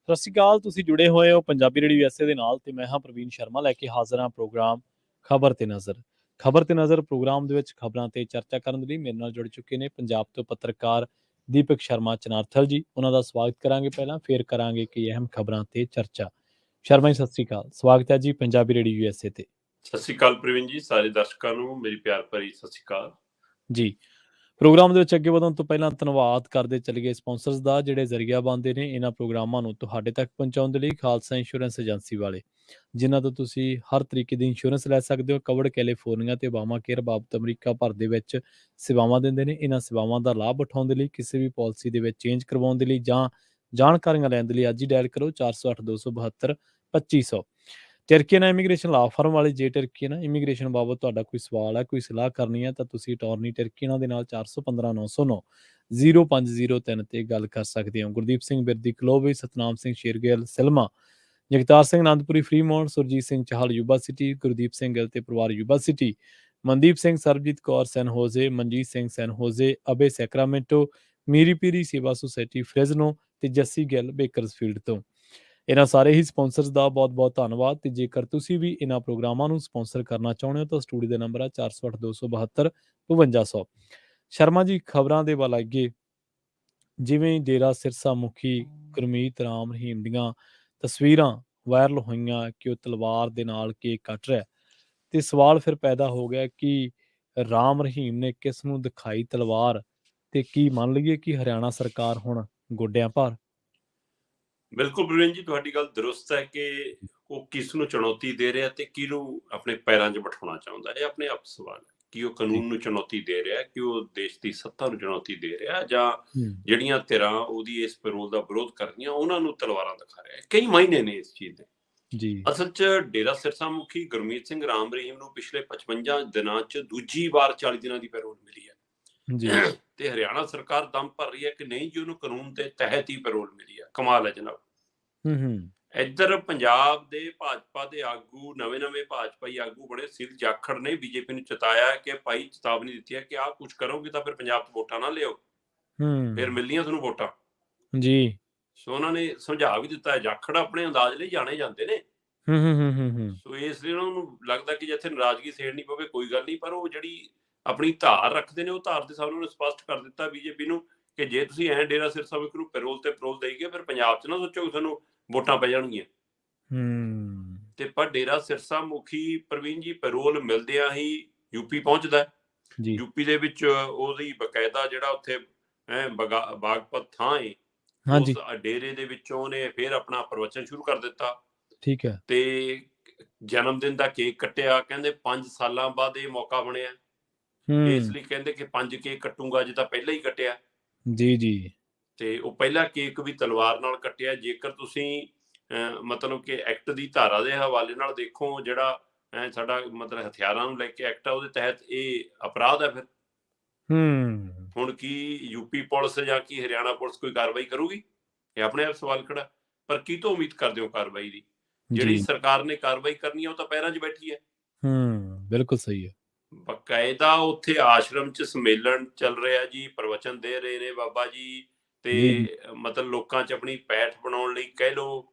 ਸਤਿ ਸ਼੍ਰੀ ਅਕਾਲ। ਤੁਸੀਂ ਜੁੜੇ ਹੋਏ ਹੋ ਪੰਜਾਬੀ ਰੇਡੀਓ USA ਦੇ ਨਾਲ ਤੇ ਮੈਂ ਹਾਂ ਪ੍ਰਵੀਨ ਸ਼ਰਮਾ ਲੈ ਕੇ ਹਾਜ਼ਰ ਹਾਂ ਪ੍ਰੋਗਰਾਮ ਖਬਰ ਤੇ ਨਜ਼ਰ। ਖਬਰ ਤੇ ਨਜ਼ਰ ਪ੍ਰੋਗਰਾਮ ਦੇ ਵਿੱਚ ਖਬਰਾਂ ਤੇ ਚਰਚਾ ਕਰਨ ਦੇ ਲਈ ਮੇਰੇ ਨਾਲ ਜੁੜ ਚੁੱਕੇ ਨੇ ਪੰਜਾਬ ਤੋਂ ਪੱਤਰਕਾਰ ਦੀਪਕ ਸ਼ਰਮਾ ਚਨਾਰਥਲ ਜੀ। ਉਹਨਾਂ ਦਾ ਸਵਾਗਤ ਕਰਾਂਗੇ, ਪਹਿਲਾਂ ਫੇਰ ਕਰਾਂਗੇ ਕਿ ਅਹਿਮ ਖਬਰਾਂ ਤੇ ਚਰਚਾ। ਸ਼ਰਮਾ ਜੀ ਸਤਿ ਸ਼੍ਰੀ ਅਕਾਲ, ਸਵਾਗਤ ਹੈ ਜੀ ਪੰਜਾਬੀ ਰੇਡੀਓ USA ਤੇ। ਸਤਿ ਸ਼੍ਰੀ ਅਕਾਲ ਪ੍ਰਵੀਨ ਜੀ, ਸਾਰੇ ਦਰਸ਼ਕਾਂ ਨੂੰ ਮੇਰੀ ਪਿਆਰ ਭਰੀ ਸਤਿ ਸ਼੍ਰੀ ਅਕਾਲ ਜੀ। ਪ੍ਰੋਗਰਾਮ ਦੇ ਵਿੱਚ ਅੱਗੇ ਵਧਣ ਤੋਂ ਪਹਿਲਾਂ ਧੰਨਵਾਦ ਕਰਦੇ ਚੱਲੀਏ ਸਪਾਂਸਰਸ ਦਾ, ਜਿਹੜੇ ਜ਼ਰੀਆ ਬਣਦੇ ਨੇ ਇਹਨਾਂ ਪ੍ਰੋਗਰਾਮਾਂ ਨੂੰ ਤੁਹਾਡੇ ਤੱਕ ਪਹੁੰਚਾਉਣ ਦੇ ਲਈ। ਖਾਲਸਾ ਇੰਸ਼ੋਰੈਂਸ ਏਜੰਸੀ ਵਾਲੇ, ਜਿਨ੍ਹਾਂ ਤੋਂ ਤੁਸੀਂ ਹਰ ਤਰੀਕੇ ਦੀ ਇੰਸ਼ੋਰੈਂਸ ਲੈ ਸਕਦੇ ਹੋ। ਕਵਰਡ ਕੈਲੀਫੋਰਨੀਆ ਤੇ ਓਬਾਮਾ ਕੇਅਰ ਬਾਬਤ ਅਮਰੀਕਾ ਭਰ ਦੇ ਵਿੱਚ ਸੇਵਾਵਾਂ ਦਿੰਦੇ ਨੇ। ਇਹਨਾਂ ਸੇਵਾਵਾਂ ਦਾ ਲਾਭ ਉਠਾਉਣ ਦੇ ਲਈ, ਕਿਸੇ ਵੀ ਪਾਲਿਸੀ ਦੇ ਵਿੱਚ ਚੇਂਜ ਕਰਵਾਉਣ ਦੇ ਲਈ ਜਾਂ ਜਾਣਕਾਰੀਆਂ ਲੈਣ ਦੇ ਲਈ ਅੱਜ ਹੀ ਡਾਇਲ ਕਰੋ 408-272-2500। ਟਰਕੀਆਨਾ ਇਮੀਗ੍ਰੇਸ਼ਨ ਲਾ ਫਰਮ ਵਾਲੇ, ਜੇ ਟਰਕੀਆਨਾ ਇਮੀਗ੍ਰੇਸ਼ਨ ਬਾਬਤ ਤੁਹਾਡਾ ਕੋਈ ਸਵਾਲ ਹੈ, ਕੋਈ ਸਲਾਹ ਕਰਨੀ ਹੈ ਤਾਂ ਤੁਸੀਂ ਅਟਾਰਨੀ ਟਰਕੀਆਨਾ ਦੇ ਨਾਲ 415909-0503 ਤੇ ਗੱਲ ਕਰ ਸਕਦੇ ਹੋ। Gurdeep Singh Birdi Clovis, Satnam Singh Shergill Selma, Jagtar Singh Anandpuri Fremont, Surjit Singh Chahal Yuba City, Gurdeep Singh Gill ਤੇ ਪਰਿਵਾਰ Yuba City, Mandeep Singh, Sarabjit Kaur San Jose, Manjit Singh San Jose, ਅਬੇ Sacramento, Miri Piri Seva society Fresno ਤੇ ਜੱਸੀ ਗਿੱਲ ਬੇਕਰਸਫੀਲਡ ਤੋਂ। ਇਹਨਾਂ ਸਾਰੇ ਹੀ ਸਪਾਂਸਰਸ ਦਾ ਬਹੁਤ-ਬਹੁਤ ਧੰਨਵਾਦ। ਤੇ ਜੇਕਰ ਤੁਸੀਂ ਵੀ ਇਹਨਾਂ ਪ੍ਰੋਗਰਾਮਾਂ ਨੂੰ ਸਪਾਂਸਰ ਕਰਨਾ ਚਾਹੁੰਦੇ ਹੋ ਤਾਂ ਸਟੂਡੀਓ ਦਾ ਨੰਬਰ ਹੈ 408-272-5200। ਸ਼ਰਮਾ ਜੀ, ਖਬਰਾਂ ਦੇ ਵੱਲ ਆਈਏ। ਜਿਵੇਂ ਡੇਰਾ ਸਿਰਸਾ ਮੁਖੀ ਗੁਰਮੀਤ ਰਾਮ ਰਹੀਮ ਦੀਆਂ ਤਸਵੀਰਾਂ ਵਾਇਰਲ ਹੋਈਆਂ ਕਿ ਉਹ ਤਲਵਾਰ ਦੇ ਨਾਲ ਕੇਕ ਕੱਟ ਰਿਹਾ, ਤੇ ਸਵਾਲ ਫਿਰ ਪੈਦਾ ਹੋ ਗਿਆ ਕਿ ਰਾਮ ਰਹੀਮ ਨੇ ਕਿਸ ਨੂੰ ਦਿਖਾਈ ਤਲਵਾਰ, ਤੇ ਕੀ ਮੰਨ ਲਈਏ ਕਿ ਹਰਿਆਣਾ ਸਰਕਾਰ ਹੁਣ ਗੋਡਿਆਂ ਭਾਰ। ਬਿਲਕੁਲ ਪ੍ਰਵੀਨ ਜੀ, ਤੁਹਾਡੀ ਗੱਲ ਦਰੁਸਤ ਹੈ ਕਿ ਉਹ ਕਿਸ ਨੂੰ ਚੁਣੌਤੀ ਦੇ ਰਿਹਾ ਤੇ ਕਿਹਨੂੰ ਆਪਣੇ ਪੈਰਾਂ 'ਚ ਬਿਠਾਉਣਾ ਚਾਹੁੰਦਾ। ਇਹ ਆਪਣੇ ਆਪ ਸਵਾਲ ਹੈ ਕਿ ਉਹ ਕਾਨੂੰਨ ਨੂੰ ਚੁਣੌਤੀ ਦੇ ਰਿਹਾ, ਕਿ ਉਹ ਦੇਸ਼ ਦੀ ਸੱਤਾ ਨੂੰ ਚੁਣੌਤੀ ਦੇ ਰਿਹਾ, ਜਾਂ ਜਿਹੜੀਆਂ ਧਿਰਾਂ ਉਹਦੀ ਇਸ ਪੈਰੋਲ ਦਾ ਵਿਰੋਧ ਕਰਨੀਆਂ ਉਹਨਾਂ ਨੂੰ ਤਲਵਾਰਾਂ ਦਿਖਾ ਰਿਹਾ। ਕਈ ਮਾਇਨੇ ਨੇ ਇਸ ਚੀਜ਼ ਦੇ। ਅਸਲ 'ਚ ਡੇਰਾ ਸਿਰਸਾ ਮੁਖੀ ਗੁਰਮੀਤ ਸਿੰਘ ਰਾਮ ਰਹੀਮ ਨੂੰ ਪਿਛਲੇ 55 ਦਿਨਾਂ 'ਚ ਦੂਜੀ ਵਾਰ 40 ਦਿਨਾਂ ਦੀ ਪੈਰੋਲ ਮਿਲੀ ਹੈ ਤੇ ਹਰਿਆਣਾ ਸਰਕਾਰ ਦਮ ਭਰ ਰਹੀ ਹੈ ਕਿ ਨਹੀਂ ਜੀ, ਉਹਨੂੰ ਕਾਨੂੰਨ ਦੇ ਤਹਿਤ ਹੀ ਪੈਰੋਲ ਮਿਲੀ ਹੈ। ਕਮਾਲ ਹੈ ਜਨਾਬ। ਇੱਧਰ ਪੰਜਾਬ ਦੇ ਭਾਜਪਾ ਦੇ ਆਗੂ, ਨਵੇਂ ਭਾਜਪਾਈ ਆਗੂ ਬੜੇ ਸਿਰ ਜਾਖੜ ਨੇ, ਬੀਜੇਪੀ ਨੂੰ ਚੇਤਾਇਆ ਕਿ ਭਾਈ ਚੇਤਾਵਨੀ ਦਿੱਤੀ ਹੈ ਕਿ ਆਹ ਕੁਝ ਕਰੋਗੇ ਤਾਂ ਫਿਰ ਪੰਜਾਬ 'ਚ ਵੋਟਾਂ ਨਾ ਲਿਓ, ਫਿਰ ਮਿਲਣੀਆਂ ਤੁਹਾਨੂੰ ਵੋਟਾਂ ਜੀ। ਸੋ ਉਹਨਾਂ ਨੇ ਸਮਝਾ ਵੀ ਦਿੱਤਾ ਹੈ। ਜਾਖੜ ਆਪਣੇ ਅੰਦਾਜ਼ ਲਈ ਜਾਣੇ ਜਾਂਦੇ ਨੇ। ਸੋ ਇਸ ਲਈ ਉਹਨਾਂ ਨੂੰ ਲੱਗਦਾ ਕਿ ਜਿੱਥੇ ਨਾਰਾਜ਼ਗੀ ਸੇੜਨੀ ਪਵੇ ਕੋਈ ਗੱਲ ਨਹੀਂ, ਪਰ ਉਹ ਜਿਹੜੀ ਆਪਣੀ ਧਾਰ ਰੱਖਦੇ ਨੇ ਉਹ ਧਾਰ ਦੇ ਸਾਹਮਣੇ ਉਹਨੇ ਸਪਸ਼ਟ ਕਰ ਦਿੱਤਾ ਬੀਜੇਪੀ ਨੂੰ ਕਿ ਜੇ ਤੁਸੀਂ ਐਂ ਡੇਰਾ ਸਿਰਸਾ ਮੁਖੀ ਨੂੰ ਪੈਰੋਲ ਤੇ ਪੈਰੋਲ ਦੇਈਏ, ਫਿਰ ਪੰਜਾਬ 'ਚ ਨਾ ਸੋਚੋ ਕਿ ਤੁਹਾਨੂੰ ਵੋਟਾਂ ਪੈ ਜਾਣਗੀਆਂ। ਤੇ ਪਰ ਡੇਰਾ ਸਿਰਸਾ ਮੁਖੀ ਪ੍ਰਵੀਨ ਜੀ ਪੈਰੋਲ ਮਿਲਦਿਆਂ ਹੀ ਯੂਪੀ ਪਹੁੰਚਦਾ। ਯੂਪੀ ਦੇ ਵਿੱਚ ਉਹਦੀ ਬਕਾਇਦਾ ਜਿਹੜਾ ਉੱਥੇ ਬਾਗਪਤ ਥਾਂ ਹੈ, ਉਸ ਡੇਰੇ ਦੇ ਵਿੱਚੋਂ ਉਹਨੇ ਫਿਰ ਆਪਣਾ ਪ੍ਰਵਚਨ ਸ਼ੁਰੂ ਕਰ ਦਿੱਤਾ। ਠੀਕ ਹੈ। ਤੇ ਜਨਮ ਦਿਨ ਦਾ ਕੇਕ ਕੱਟਿਆ। ਕਹਿੰਦੇ 5 ਸਾਲਾਂ ਬਾਅਦ ਇਹ ਮੌਕਾ ਬਣਿਆ, ਇਸ ਲਈ ਕਹਿੰਦੇ ਕਿ 5 ਕੇਕ ਕੱਟੂਗਾ, ਅੱਜ ਤਾਂ ਪਹਿਲਾਂ ਹੀ ਕੱਟਿਆ ਜੀ। ਤੇ ਉਹ ਪਹਿਲਾ ਕੇਕ ਵੀ ਤਲਵਾਰ ਨਾਲ ਕੱਟਿਆ। ਜੇਕਰ ਤੁਸੀਂ ਮਤਲਬ ਕਿ ਐਕਟ ਦੀ ਧਾਰਾ ਦੇ ਹਵਾਲੇ ਨਾਲ ਦੇਖੋ, ਜਿਹੜਾ ਸਾਡਾ ਮਤਲਬ ਹਥਿਆਰਾਂ ਨੂੰ ਲੈ ਕੇ ਐਕਟ ਆ, ਉਹਦੇ ਤਹਿਤ ਇਹ ਅਪਰਾਧ ਹੈ। ਫਿਰ ਹੁਣ ਕੀ ਯੂਪੀ ਪੁਲਿਸ ਜਾਂ ਕੀ ਹਰਿਆਣਾ ਪੁਲਿਸ ਕੋਈ ਕਾਰਵਾਈ ਕਰੂਗੀ? ਇਹ ਆਪਣੇ ਆਪ ਸਵਾਲ ਖੜਾ। ਪਰ ਕੀ ਤੋਂ ਉਮੀਦ ਕਰਦੇ ਹੋ ਕਾਰਵਾਈ ਦੀ? ਜਿਹੜੀ ਸਰਕਾਰ ਨੇ ਕਾਰਵਾਈ ਕਰਨੀ ਹੈ ਉਹ ਤਾਂ ਪੈਰਾਂ 'ਚ ਬੈਠੀ ਹੈ। ਬਿਲਕੁਲ ਸਹੀ ਹੈ। ਬਕਾਇਦਾ ਉੱਥੇ ਆਸ਼ਰਮ 'ਚ ਸੰਮੇਲਨ ਚੱਲ ਰਿਹਾ ਜੀ, ਪ੍ਰਵਚਨ ਦੇ ਰਹੇ ਨੇ ਬਾਬਾ ਜੀ, ਤੇ ਮਤਲਬ ਲੋਕਾਂ 'ਚ ਆਪਣੀ ਪੈਠ ਬਣਾਉਣ ਲਈ ਕਹਿ ਲਓ,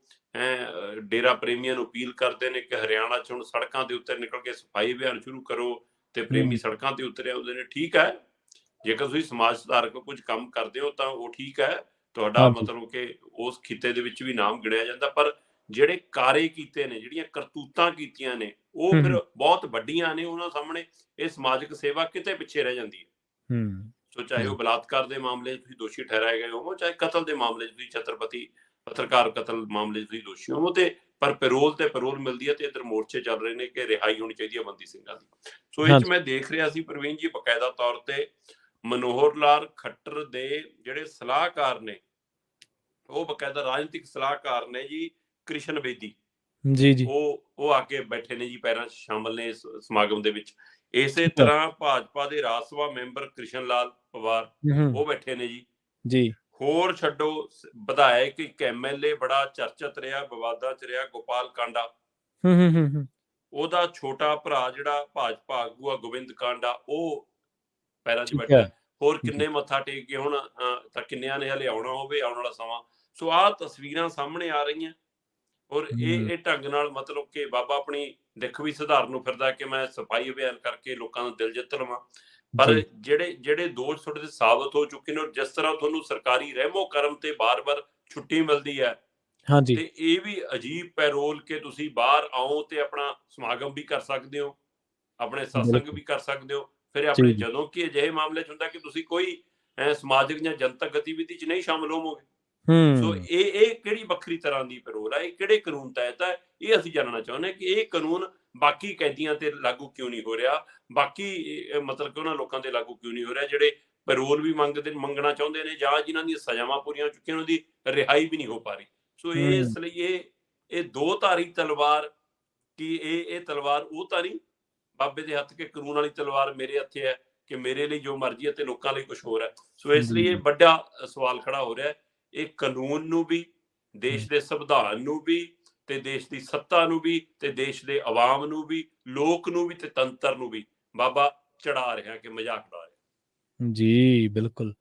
ਡੇਰਾ ਪ੍ਰੇਮੀਆਂ ਨੂੰ ਅਪੀਲ ਕਰਦੇ ਨੇ ਕਿ ਹਰਿਆਣਾ 'ਚ ਹੁਣ ਸੜਕਾਂ ਦੇ ਉੱਤੇ ਨਿਕਲ ਕੇ ਸਫਾਈ ਅਭਿਆਨ ਸ਼ੁਰੂ ਕਰੋ, ਤੇ ਪ੍ਰੇਮੀ ਸੜਕਾਂ ਤੇ ਉਤਰੇ ਆਉਂਦੇ ਨੇ। ਠੀਕ ਹੈ, ਜੇਕਰ ਤੁਸੀਂ ਸਮਾਜ ਸੁਧਾਰਕ ਕੁਝ ਕੰਮ ਕਰਦੇ ਹੋ ਤਾਂ ਉਹ ਠੀਕ ਹੈ, ਤੁਹਾਡਾ ਮਤਲਬ ਕਿ ਉਸ ਖਿੱਤੇ ਦੇ ਵਿੱਚ ਵੀ ਨਾਮ ਗਿਣਿਆ ਜਾਂਦਾ। ਪਰ ਜਿਹੜੇ ਕਾਰੇ ਕੀਤੇ ਨੇ, ਜਿਹੜੀਆਂ ਕਰਤੂਤਾਂ ਕੀਤੀਆਂ ਨੇ, ਉਹ ਫਿਰ ਬਹੁਤ ਵੱਡੀਆਂ ਨੇ। ਉਹਨਾਂ ਸਾਹਮਣੇ ਇਹ ਸਮਾਜਿਕ ਸੇਵਾ ਕਿਤੇ ਪਿੱਛੇ ਰਹਿ ਜਾਂਦੀ ਹੈ। ਸੋ ਚਾਹੇ ਉਹ ਬਲਾਤਕਾਰ ਦੇ ਮਾਮਲੇ 'ਚ ਤੁਸੀਂ ਦੋਸ਼ੀ ਠਹਿਰਾਏ ਗਏ ਹੋਵੋ, ਚਾਹੇ ਕਤਲ ਦੇ ਮਾਮਲੇ 'ਚ ਤੁਸੀਂ ਛਤਰਪਤੀ ਪੱਤਰਕਾਰ ਕਤਲ ਮਾਮਲੇ 'ਚ ਤੁਸੀਂ ਦੋਸ਼ੀ ਹੋਵੋ, ਤੇ ਪਰ ਪੈਰੋਲ ਤੇ ਪੈਰੋਲ ਮਿਲਦੀ ਹੈ। ਤੇ ਇੱਧਰ ਮੋਰਚੇ ਚੱਲ ਰਹੇ ਨੇ ਕਿ ਰਿਹਾਈ ਹੋਣੀ ਚਾਹੀਦੀ ਹੈ ਬੰਦੀ ਸਿੰਘਾਂ ਦੀ। ਸੋ ਇਹ 'ਚ ਮੈਂ ਦੇਖ ਰਿਹਾ ਸੀ ਪ੍ਰਵੀਨ ਜੀ, ਬਕਾਇਦਾ ਤੌਰ ਤੇ ਮਨੋਹਰ ਲਾਲ ਖੱਟਰ ਦੇ ਜਿਹੜੇ ਸਲਾਹਕਾਰ ਨੇ, ਉਹ ਬਕਾਇਦਾ ਰਾਜਨੀਤਿਕ ਸਲਾਹਕਾਰ ਨੇ ਜੀ, ਕ੍ਰਿਸ਼ਨ ਬੇਦੀ ਜੀ, ਉਹ ਆ ਕੇ ਬੈਠੇ ਨੇ ਜੀ, ਪੈਰਾਂ 'ਚ ਸ਼ਾਮਲ ਨੇ ਇਸ ਸਮਾਗਮ ਦੇ ਵਿੱਚ। ਇਸੇ ਤਰ੍ਹਾਂ ਭਾਜਪਾ ਦੇ ਰਾਜ ਸਭਾ ਮੈਂਬਰ ਕ੍ਰਿਸ਼ਨ ਲਾਲ ਪਵਾਰ ਉਹ ਬੈਠੇ ਨੇ ਜੀ। ਹੋਰ ਛੱਡੋ, ਵਿਧਾਇਕ ਇੱਕ MLA ਬੜਾ ਚਰਚਿਤ ਰਿਹਾ, ਵਿਵਾਦਾਂ 'ਚ ਰਿਹਾ, ਗੋਪਾਲ ਕਾਂਡਾ, ਉਹਦਾ ਛੋਟਾ ਭਰਾ ਜਿਹੜਾ ਭਾਜਪਾ ਆਗੂ ਆ ਗੋਬਿੰਦ ਕਾਂਡਾ, ਉਹ ਪੈਰਾਂ 'ਚ ਬੈਠਾ। ਹੋਰ ਕਿੰਨੇ ਮੱਥਾ ਟੇਕ ਕੇ ਹੁਣ ਤਾਂ ਕਿੰਨਿਆਂ ਨੇ ਹਲੇ ਆਉਣਾ ਹੋਵੇ, ਆਉਣ ਵਾਲਾ ਸਮਾਂ ਸੋ ਆਹ ਤਸਵੀਰਾਂ ਸਾਹਮਣੇ ਆ ਰਹੀਆਂ ਔਰ ਇਹ ਢੰਗ ਨਾਲ ਮਤਲਬ ਕਿ ਬਾਬਾ ਆਪਣੀ ਦਿੱਖ ਵੀ ਸੁਧਾਰਨ ਨੂੰ ਫਿਰਦਾ ਕਿ ਮੈਂ ਸਫਾਈ ਅਭਿਆਨ ਕਰਕੇ ਲੋਕਾਂ ਦਾ ਦਿਲ ਜਿੱਤ ਲਵਾਂ। ਪਰ ਜੀ ਜਿਹੜੇ ਦੋਸ਼ ਤੁਹਾਡੇ ਤੇ ਸਾਬਤ ਹੋ ਚੁੱਕੇ ਨੇ ਔਰ ਜਿਸ ਤਰ੍ਹਾਂ ਤੁਹਾਨੂੰ ਸਰਕਾਰੀ ਰਹਿਮੋ ਕਰਮ ਤੇ ਬਾਰ-ਬਾਰ ਛੁੱਟੀ ਮਿਲਦੀ ਹੈ ਹਾਂਜੀ ਤੇ ਇਹ ਵੀ ਅਜੀਬ ਪੈਰੋਲ ਕਿ ਤੁਸੀਂ ਬਾਹਰ ਆਓ ਤੇ ਆਪਣਾ ਸਮਾਗਮ ਵੀ ਕਰ ਸਕਦੇ ਹੋ, ਆਪਣੇ ਸਤਸੰਗ ਬਿਲਕੁਲ ਵੀ ਕਰ ਸਕਦੇ ਹੋ। ਫਿਰ ਜੀ ਆਪਣੇ ਜੀ ਜਦੋਂ ਕਿ ਅਜਿਹੇ ਮਾਮਲੇ 'ਚ ਹੁੰਦਾ ਕਿ ਤੁਸੀਂ ਕੋਈ ਸਮਾਜਿਕ ਜਾਂ ਜਨਤਕ ਗਤੀਵਿਧੀ 'ਚ ਨਹੀਂ ਸ਼ਾਮਲ ਹੋਵੋਗੇ। ਸੋ ਹੂੰ ਇਹ ਕਿਹੜੀ ਵੱਖਰੀ ਤਰ੍ਹਾਂ ਦੀ ਪੈਰੋਲ ਹੈ, ਇਹ ਕਿਹੜੇ ਕਾਨੂੰਨ ਤਹਿਤ ਹੈ, ਇਹ ਅਸੀਂ ਜਾਣਨਾ ਚਾਹੁੰਦੇ ਹਾਂ ਕਿ ਇਹ ਕਾਨੂੰਨ ਬਾਕੀ ਕੈਦੀਆਂ ਤੇ ਲਾਗੂ ਕਿਉਂ ਨਹੀਂ ਹੋ ਰਿਹਾ, ਬਾਕੀ ਮਤਲਬ ਕਿ ਉਹਨਾਂ ਲੋਕਾਂ ਤੇ ਲਾਗੂ ਕਿਉਂ ਨਹੀਂ ਹੋ ਰਿਹਾ ਜਿਹੜੇ ਪੈਰੋਲ ਵੀ ਮੰਗਣਾ ਚਾਹੁੰਦੇ ਨੇ ਜਾਂ ਜਿਨ੍ਹਾਂ ਦੀਆਂ ਸਜ਼ਾਵਾਂ ਪੂਰੀਆਂ ਹੋ ਚੁੱਕੀਆਂ ਉਹਨਾਂ ਦੀ ਰਿਹਾਈ ਵੀ ਨਹੀਂ ਹੋ ਪਾ ਰਹੀ। ਸੋ ਇਸ ਲਈ ਇਹ ਦੋ ਧਾਰੀ ਤਲਵਾਰ ਕਿ ਇਹ ਤਲਵਾਰ ਉਹ ਤਾਂ ਨਹੀਂ ਬਾਬੇ ਦੇ ਹੱਥ ਕੇ ਕਾਨੂੰਨ ਵਾਲੀ ਤਲਵਾਰ ਮੇਰੇ ਹੱਥੇ ਹੈ ਕਿ ਮੇਰੇ ਲਈ ਜੋ ਮਰਜ਼ੀ ਹੈ ਤੇ ਲੋਕਾਂ ਲਈ ਕੁਝ ਹੋਰ ਹੈ। ਸੋ ਇਸ ਲਈ ਜੀ ਇਹ ਵੱਡਾ ਸਵਾਲ ਖੜਾ ਹੋ ਰਿਹਾ ਹੈ, ਇਹ ਕਾਨੂੰਨ ਨੂੰ ਵੀ, ਦੇਸ਼ ਦੇ ਸੰਵਿਧਾਨ ਨੂੰ ਵੀ ਤੇ ਦੇਸ਼ ਦੀ ਸੱਤਾ ਨੂੰ ਵੀ ਤੇ ਦੇਸ਼ ਦੇ ਆਵਾਮ ਨੂੰ ਵੀ, ਲੋਕ ਨੂੰ ਵੀ ਤੇ ਤੰਤਰ ਨੂੰ ਵੀ ਬਾਬਾ ਚੜਾ ਰਿਹਾ ਕਿ ਮਜ਼ਾਕ ਉਡਾ ਰਿਹਾ। ਜੀ ਬਿਲਕੁਲ।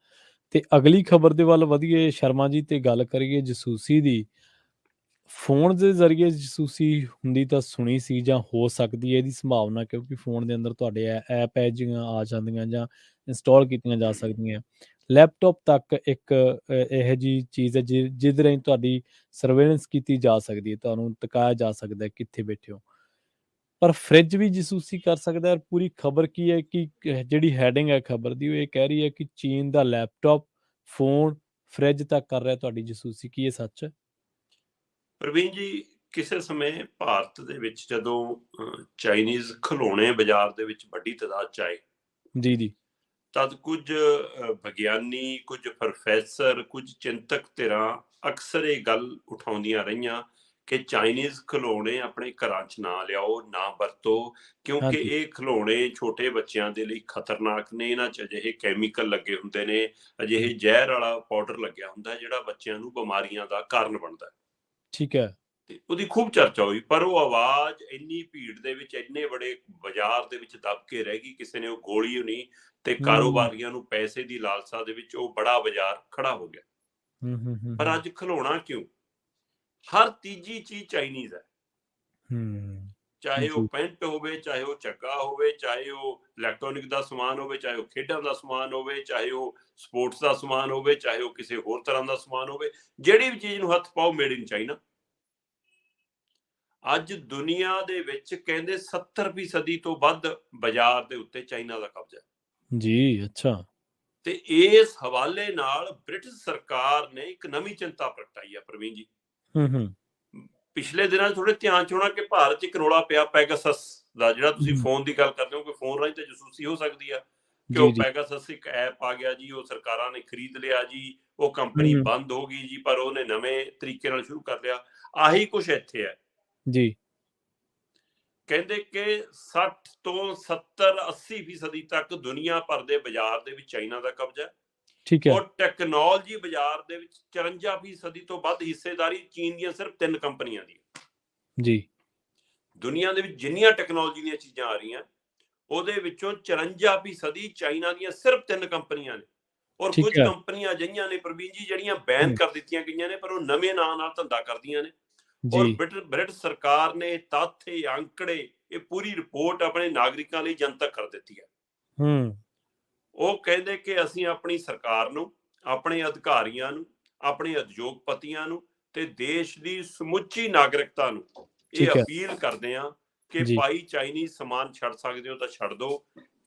ਤੇ ਅਗਲੀ ਖਬਰ ਦੇ ਵੱਲ ਵਧੀਏ ਸ਼ਰਮਾ ਜੀ ਤੇ ਗੱਲ ਕਰੀਏ ਜਸੂਸੀ ਦੀ। ਫੋਨ ਦੇ ਜ਼ਰੀਏ ਜਸੂਸੀ ਹੁੰਦੀ ਤਾਂ ਸੁਣੀ ਸੀ ਜਾਂ ਹੋ ਸਕਦੀ ਹੈ ਇਹਦੀ ਸੰਭਾਵਨਾ, ਕਿਉਂਕਿ ਫੋਨ ਦੇ ਅੰਦਰ ਤੁਹਾਡੇ ਐਪ ਹੈ ਜਿਹੀਆਂ ਆ ਜਾਂਦੀਆਂ ਜਾਂ ਇੰਸਟਾਲ ਕੀਤੀਆਂ ਜਾ ਸਕਦੀਆਂ। ਲੈਪਟਾਪ ਤੱਕ ਇੱਕ ਇਹੋ ਜਿਹੀ ਚੀਜ਼ ਹੈ ਜਿਹਦੇ ਰਾਹੀਂ ਤੁਹਾਡੀ ਸਰਵੇਲੈਂਸ ਕੀਤੀ ਜਾ ਸਕਦੀ ਹੈ, ਤੁਹਾਨੂੰ ਤਕਾਇਆ ਜਾ ਸਕਦਾ ਹੈ ਕਿੱਥੇ ਬੈਠੇ ਹੋ। ਪਰ ਫਰਿੱਜ ਵੀ ਜਸੂਸੀ ਕਰ ਸਕਦਾ ਹੈ। ਪੂਰੀ ਖਬਰ ਕੀ ਹੈ ਕਿ ਜਿਹੜੀ ਹੈਡਿੰਗ ਹੈ ਖਬਰ ਦੀ ਉਹ ਇਹ ਕਹਿ ਰਹੀ ਹੈ ਕਿ ਚੀਨ ਦਾ ਲੈਪਟਾਪ, ਫੋਨ, ਫਰਿੱਜ ਤੱਕ ਕਰ ਰਿਹਾ ਤੁਹਾਡੀ ਜਸੂਸੀ। ਕੀ ਇਹ ਸੱਚ ਹੈ? ਪ੍ਰਵੀਨ ਜੀ, ਕਿਸੇ ਸਮੇਂ ਭਾਰਤ ਦੇ ਵਿੱਚ ਜਦੋਂ ਚਾਈਨੀਜ਼ ਖਿਡੌਣੇ ਬਾਜ਼ਾਰ ਦੇ ਵਿੱਚ ਵੱਡੀ ਤਾਦਾਦ 'ਚ ਆਏ ਜੀ ਜੀ ਤਦ ਕੁਝ ਵਿਗਿਆਨੀ, ਕੁਝ ਪ੍ਰੋਫੈਸਰ, ਕੁਝ ਚਿੰਤਕ ਧਿਰਾਂ ਅਕਸਰ ਇਹ ਗੱਲ ਉਠਾਉਂਦੀਆਂ ਰਹੀਆਂ ਕਿ ਚਾਈਨੀਜ਼ ਖਿਡੌਣੇ ਆਪਣੇ ਘਰਾਂ 'ਚ ਨਾ ਲਿਆਓ, ਨਾ ਵਰਤੋ, ਕਿਉਂਕਿ ਹਾਂਜੀ ਇਹ ਖਿਡੌਣੇ ਛੋਟੇ ਬੱਚਿਆਂ ਦੇ ਲਈ ਖਤਰਨਾਕ ਨੇ। ਇਹਨਾਂ 'ਚ ਅਜਿਹੇ ਕੈਮੀਕਲ ਲੱਗੇ ਹੁੰਦੇ ਨੇ, ਅਜਿਹੇ ਜ਼ਹਿਰ ਵਾਲਾ ਪਾਊਡਰ ਲੱਗਿਆ ਹੁੰਦਾ ਜਿਹੜਾ ਬੱਚਿਆਂ ਨੂੰ ਬਿਮਾਰੀਆਂ ਦਾ ਕਾਰਨ ਬਣਦਾ। ਠੀਕ ਹੈ ਤੇ ਉਹਦੀ ਖੂਬ ਚਰਚਾ ਹੋਈ, ਪਰ ਉਹ ਆਵਾਜ਼ ਇੰਨੀ ਭੀੜ ਦੇ ਵਿੱਚ, ਇੰਨੇ ਬੜੇ ਬਾਜ਼ਾਰ ਦੇ ਵਿੱਚ ਦਬ ਕੇ ਰਹਿ ਗਈ, ਕਿਸੇ ਨੇ ਉਹ ਗੋਲੀ ਨਹੀਂ ਤੇ ਹੂੰ ਕਾਰੋਬਾਰੀਆਂ ਨੂੰ ਪੈਸੇ ਦੀ ਲਾਲਸਾ ਦੇ ਵਿੱਚ ਉਹ ਬੜਾ ਬਾਜ਼ਾਰ ਖੜਾ ਹੋ ਗਿਆ। ਪਰ ਅੱਜ ਖਿਡੌਣਾ ਕਿਉਂ? ਹਰ ਤੀਜੀ ਚੀਜ਼ ਚਾਈਨੀਜ਼ ਹੈ, ਚਾਹੇ ਉਹ ਜੀ ਪੈਂਟ ਹੋਵੇ, ਚਾਹੇ ਉਹ ਝੱਗਾ ਹੋਵੇ, ਚਾਹੇ ਉਹ ਇਲੈਕਟ੍ਰੋਨਿਕ ਦਾ ਸਮਾਨ ਹੋਵੇ, ਚਾਹੇ ਉਹ ਖੇਡਾਂ ਦਾ ਸਮਾਨ ਹੋਵੇ, ਚਾਹੇ ਉਹ ਸਪੋਰਟਸ ਦਾ ਸਮਾਨ ਹੋਵੇ, ਚਾਹੇ ਉਹ ਕਿਸੇ ਹੋਰ ਤਰ੍ਹਾਂ ਦਾ ਸਮਾਨ ਹੋਵੇ, ਜਿਹੜੀ ਵੀ ਚੀਜ਼ ਨੂੰ ਹੱਥ ਪਾਓ ਮੇਡ ਇਨ ਚਾਈਨਾ। ਅੱਜ ਦੁਨੀਆ ਦੇ ਵਿੱਚ ਕਹਿੰਦੇ 70% ਤੋਂ ਵੱਧ ਬਾਜ਼ਾਰ ਦੇ ਉੱਤੇ ਚਾਈਨਾ ਦਾ ਕਬਜ਼ਾ ਹੈ। ਜੀ ਅੱਛਾ ਤੇ ਇਸ ਹਵਾਲੇ ਨਾਲ ਬ੍ਰਿਟਿਸ਼ ਸਰਕਾਰ ਨੇ ਇੱਕ ਨਵੀਂ ਚਿੰਤਾ ਪ੍ਰਗਟਾਈ ਹੈ ਪ੍ਰਵੀਨ ਜੀ। ਹੂੰ ਪਿਛਲੇ ਦਿਨਾਂ 'ਚ ਥੋੜੇ ਧਿਆਨ 'ਚ ਹੋਣਾ ਕਿ ਭਾਰਤ 'ਚ ਇੱਕ ਰੌਲਾ ਪਿਆ ਪੈਗਾਸਸ ਦਾ, ਜਿਹੜਾ ਤੁਸੀਂ ਫੋਨ ਦੀ ਗੱਲ ਕਰਦੇ ਹੋ ਕਿ ਫੋਨ ਰਾਹੀਂ ਤਾਂ ਜਸੂਸੀ ਹੋ ਸਕਦੀ ਆ, ਕਿ ਜੀ ਉਹ ਜੀ ਪੈਗਾਸਸ ਇੱਕ ਐਪ ਆ ਗਿਆ ਜੀ, ਉਹ ਸਰਕਾਰਾਂ ਨੇ ਖਰੀਦ ਲਿਆ ਜੀ, ਉਹ ਕੰਪਨੀ ਬੰਦ ਹੋ ਗਈ ਜੀ, ਪਰ ਉਹਨੇ ਨਵੇਂ ਤਰੀਕੇ ਨਾਲ ਸ਼ੁਰੂ ਕਰ ਲਿਆ। ਆਹੀ ਕੁਛ ਇੱਥੇ ਹੈ। ਜੀ ਕਹਿੰਦੇ ਕਿ 60 ਤੋਂ 70-80% ਤੱਕ ਦੁਨੀਆ ਭਰ ਦੇ ਬਾਜ਼ਾਰ ਦੇ ਵਿੱਚ ਚਾਈਨਾ ਦਾ ਕਬਜ਼ਾ ਹੈ ਠੀਕ ਹੈ ਔਰ ਟੈਕਨੋਲੋਜੀ ਬਾਜ਼ਾਰ ਦੇ ਵਿੱਚ 54% ਤੋਂ ਵੱਧ ਹਿੱਸੇਦਾਰੀ ਚੀਨ ਦੀਆਂ ਸਿਰਫ 3 ਕੰਪਨੀਆਂ ਦੀ ਹੈ। ਜੀ ਦੁਨੀਆ ਦੇ ਵਿੱਚ ਜਿੰਨੀਆਂ ਟੈਕਨੋਲੋਜੀ ਦੀਆਂ ਚੀਜ਼ਾਂ ਆ ਰਹੀਆਂ ਉਹਦੇ ਵਿੱਚੋਂ 54% ਚਾਈਨਾ ਦੀਆਂ ਸਿਰਫ 3 ਕੰਪਨੀਆਂ ਨੇ ਔਰ ਠੀਕ ਕੁਝ ਹੈ ਕੰਪਨੀਆਂ ਅਜਿਹੀਆਂ ਨੇ ਪ੍ਰਵੀਨ ਜੀ ਜਿਹੜੀਆਂ ਬੈਨ ਕਰ ਦਿੱਤੀਆਂ ਗਈਆਂ ਨੇ, ਪਰ ਉਹ ਨਵੇਂ ਨਾਂ ਨਾਲ ਧੰਦਾ ਕਰਦੀਆਂ ਨੇ। ਔਰ ਜੀ ਬ੍ਰਿਟਿਸ਼ ਸਰਕਾਰ ਨੇ ਤੱਥ, ਅੰਕੜੇ, ਇਹ ਪੂਰੀ ਰਿਪੋਰਟ ਆਪਣੇ ਨਾਗਰਿਕਾਂ ਲਈ ਜਨਤਕ ਕਰ ਦਿੱਤੀ ਹੈ। ਹੂੰ ਉਹ ਕਹਿੰਦੇ ਕਿ ਅਸੀਂ ਆਪਣੀ ਸਰਕਾਰ ਨੂੰ, ਆਪਣੇ ਅਧਿਕਾਰੀਆਂ ਨੂੰ, ਆਪਣੇ ਉਦਯੋਗਪਤੀਆਂ ਨੂੰ ਤੇ ਦੇਸ਼ ਦੀ ਸਮੁੱਚੀ ਨਾਗਰਿਕਤਾ ਨੂੰ ਇਹ ਠੀਕ ਹੈ ਅਪੀਲ ਕਰਦੇ ਹਾਂ ਕਿ ਜੀ ਭਾਈ ਚਾਈਨੀਜ਼ ਸਮਾਨ ਛੱਡ ਸਕਦੇ ਹੋ ਤਾਂ ਛੱਡ ਦਿਓ।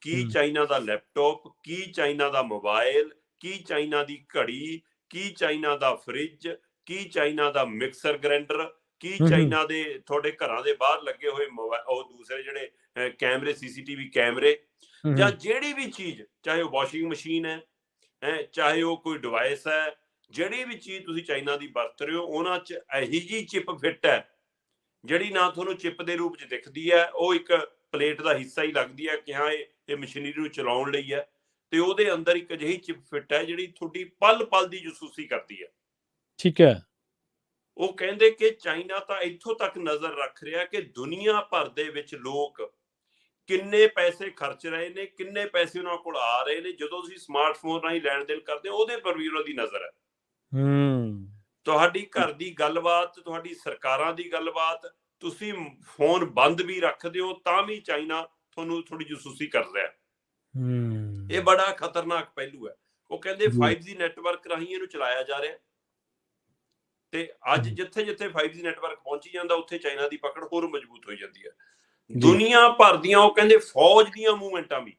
ਕੀ ਹੂੰ ਚਾਈਨਾ ਦਾ ਲੈਪਟਾਪ, ਕੀ ਚਾਈਨਾ ਦਾ ਮੋਬਾਈਲ, ਕੀ ਚਾਈਨਾ ਦੀ ਘੜੀ, ਕੀ ਚਾਈਨਾ ਦਾ ਫਰਿੱਜ, ਕੀ ਚਾਈਨਾ ਦਾ ਮਿਕਸਰ ਗ੍ਰਾਈਂਡਰ, ਕੀ ਹੂੰ ਚਾਈਨਾ ਦੇ ਤੁਹਾਡੇ ਘਰਾਂ ਦੇ ਬਾਹਰ ਲੱਗੇ ਹੋਏ ਉਹ ਦੂਸਰੇ ਜਿਹੜੇ ਕੈਮਰੇ, ਸੀਸੀਟੀਵੀ ਕੈਮਰੇ, ਜਾਂ ਜਿਹੜੀ ਵੀ ਚੀਜ਼, ਚਾਹੇ ਉਹ ਵਾਸ਼ਿੰਗ ਮਸ਼ੀਨ ਹੈ, ਚਾਹੇ ਉਹ ਕੋਈ ਡਿਵਾਈਸ ਹੈ, ਜਿਹੜੀ ਵੀ ਚੀਜ਼ ਤੁਸੀਂ ਚਾਈਨਾ ਦੀ ਵਰਤ ਰਹੇ ਹੋ ਉਹਨਾਂ 'ਚ ਇਹੀ ਜਿਹੀ ਚਿਪ ਫਿੱਟ ਹੈ ਜਿਹੜੀ ਨਾ ਤੁਹਾਨੂੰ ਚਿਪ ਦੇ ਰੂਪ 'ਚ ਦਿਖਦੀ ਹੈ, ਉਹ ਇੱਕ ਪਲੇਟ ਦਾ ਹਿੱਸਾ ਹੀ ਲੱਗਦੀ ਹੈ ਕਿ ਹਾਂ ਇਹ ਮਸ਼ੀਨਰੀ ਨੂੰ ਚਲਾਉਣ ਲਈ ਹੈ, ਤੇ ਉਹਦੇ ਅੰਦਰ ਇੱਕ ਅਜਿਹੀ ਚਿਪ ਫਿੱਟ ਹੈ ਜਿਹੜੀ ਤੁਹਾਡੀ ਪਲ ਪਲ ਦੀ ਜਸੂਸੀ ਕਰਦੀ ਹੈ। ਠੀਕ ਹੈ ਉਹ ਕਹਿੰਦੇ ਕਿ ਚਾਈਨਾ ਤਾਂ ਇੱਥੋਂ ਤੱਕ ਨਜ਼ਰ ਰੱਖ ਰਿਹਾ ਕਿ ਦੁਨੀਆ ਭਰ ਦੇ ਵਿੱਚ ਲੋਕ ਕਿੰਨੇ ਪੈਸੇ ਖਰਚ ਰਹੇ ਨੇ, ਕਿੰਨੇ ਪੈਸੇ ਉਹਨਾਂ ਕੋਲ ਆ ਰਹੇ ਨੇ, ਜਦੋਂ ਤੁਸੀਂ ਸਮਾਰਟਫੋਨ ਰਾਹੀਂ ਲੈਣ ਦੇਣ ਕਰਦੇ ਹੋ ਉਹਦੇ ਪਰ ਵੀ ਉਹਨਾਂ ਦੀ ਨਜ਼ਰ ਹੈ। ਹੂੰ ਤੁਹਾਡੀ ਘਰ ਦੀ ਗੱਲਬਾਤ, ਤੁਹਾਡੀ ਸਰਕਾਰਾਂ ਦੀ ਗੱਲਬਾਤ, ਤੁਸੀਂ ਫੋਨ ਬੰਦ ਵੀ ਰੱਖਦੇ ਹੋ ਤਾਂ ਵੀ ਚਾਈਨਾ ਤੁਹਾਨੂੰ ਥੋੜੀ ਜਸੂਸੀ ਕਰ ਰਿਹਾ। ਇਹ ਬੜਾ ਖਤਰਨਾਕ ਪਹਿਲੂ ਹੈ। ਉਹ ਕਹਿੰਦੇ 5G ਨੈਟਵਰਕ ਰਾਹੀਂ ਇਹਨੂੰ ਚਲਾਇਆ ਜਾ ਰਿਹਾ, ਤੇ ਅੱਜ ਜਿੱਥੇ ਜਿੱਥੇ 5G ਨੈਟਵਰਕ ਪਹੁੰਚੀ ਜਾਂਦਾ ਉੱਥੇ ਚਾਈਨਾ ਦੀ ਪਕੜ ਹੋਰ ਮਜ਼ਬੂਤ ਹੋਈ ਜਾਂਦੀ ਹੈ। ਦੁਨੀਆ ਭਰ ਦੀਆਂ ਉਹ ਕਹਿੰਦੇ ਫੌਜ ਦੀਆਂ ਮੂਵਮੈਂਟਾਂ ਵੀ,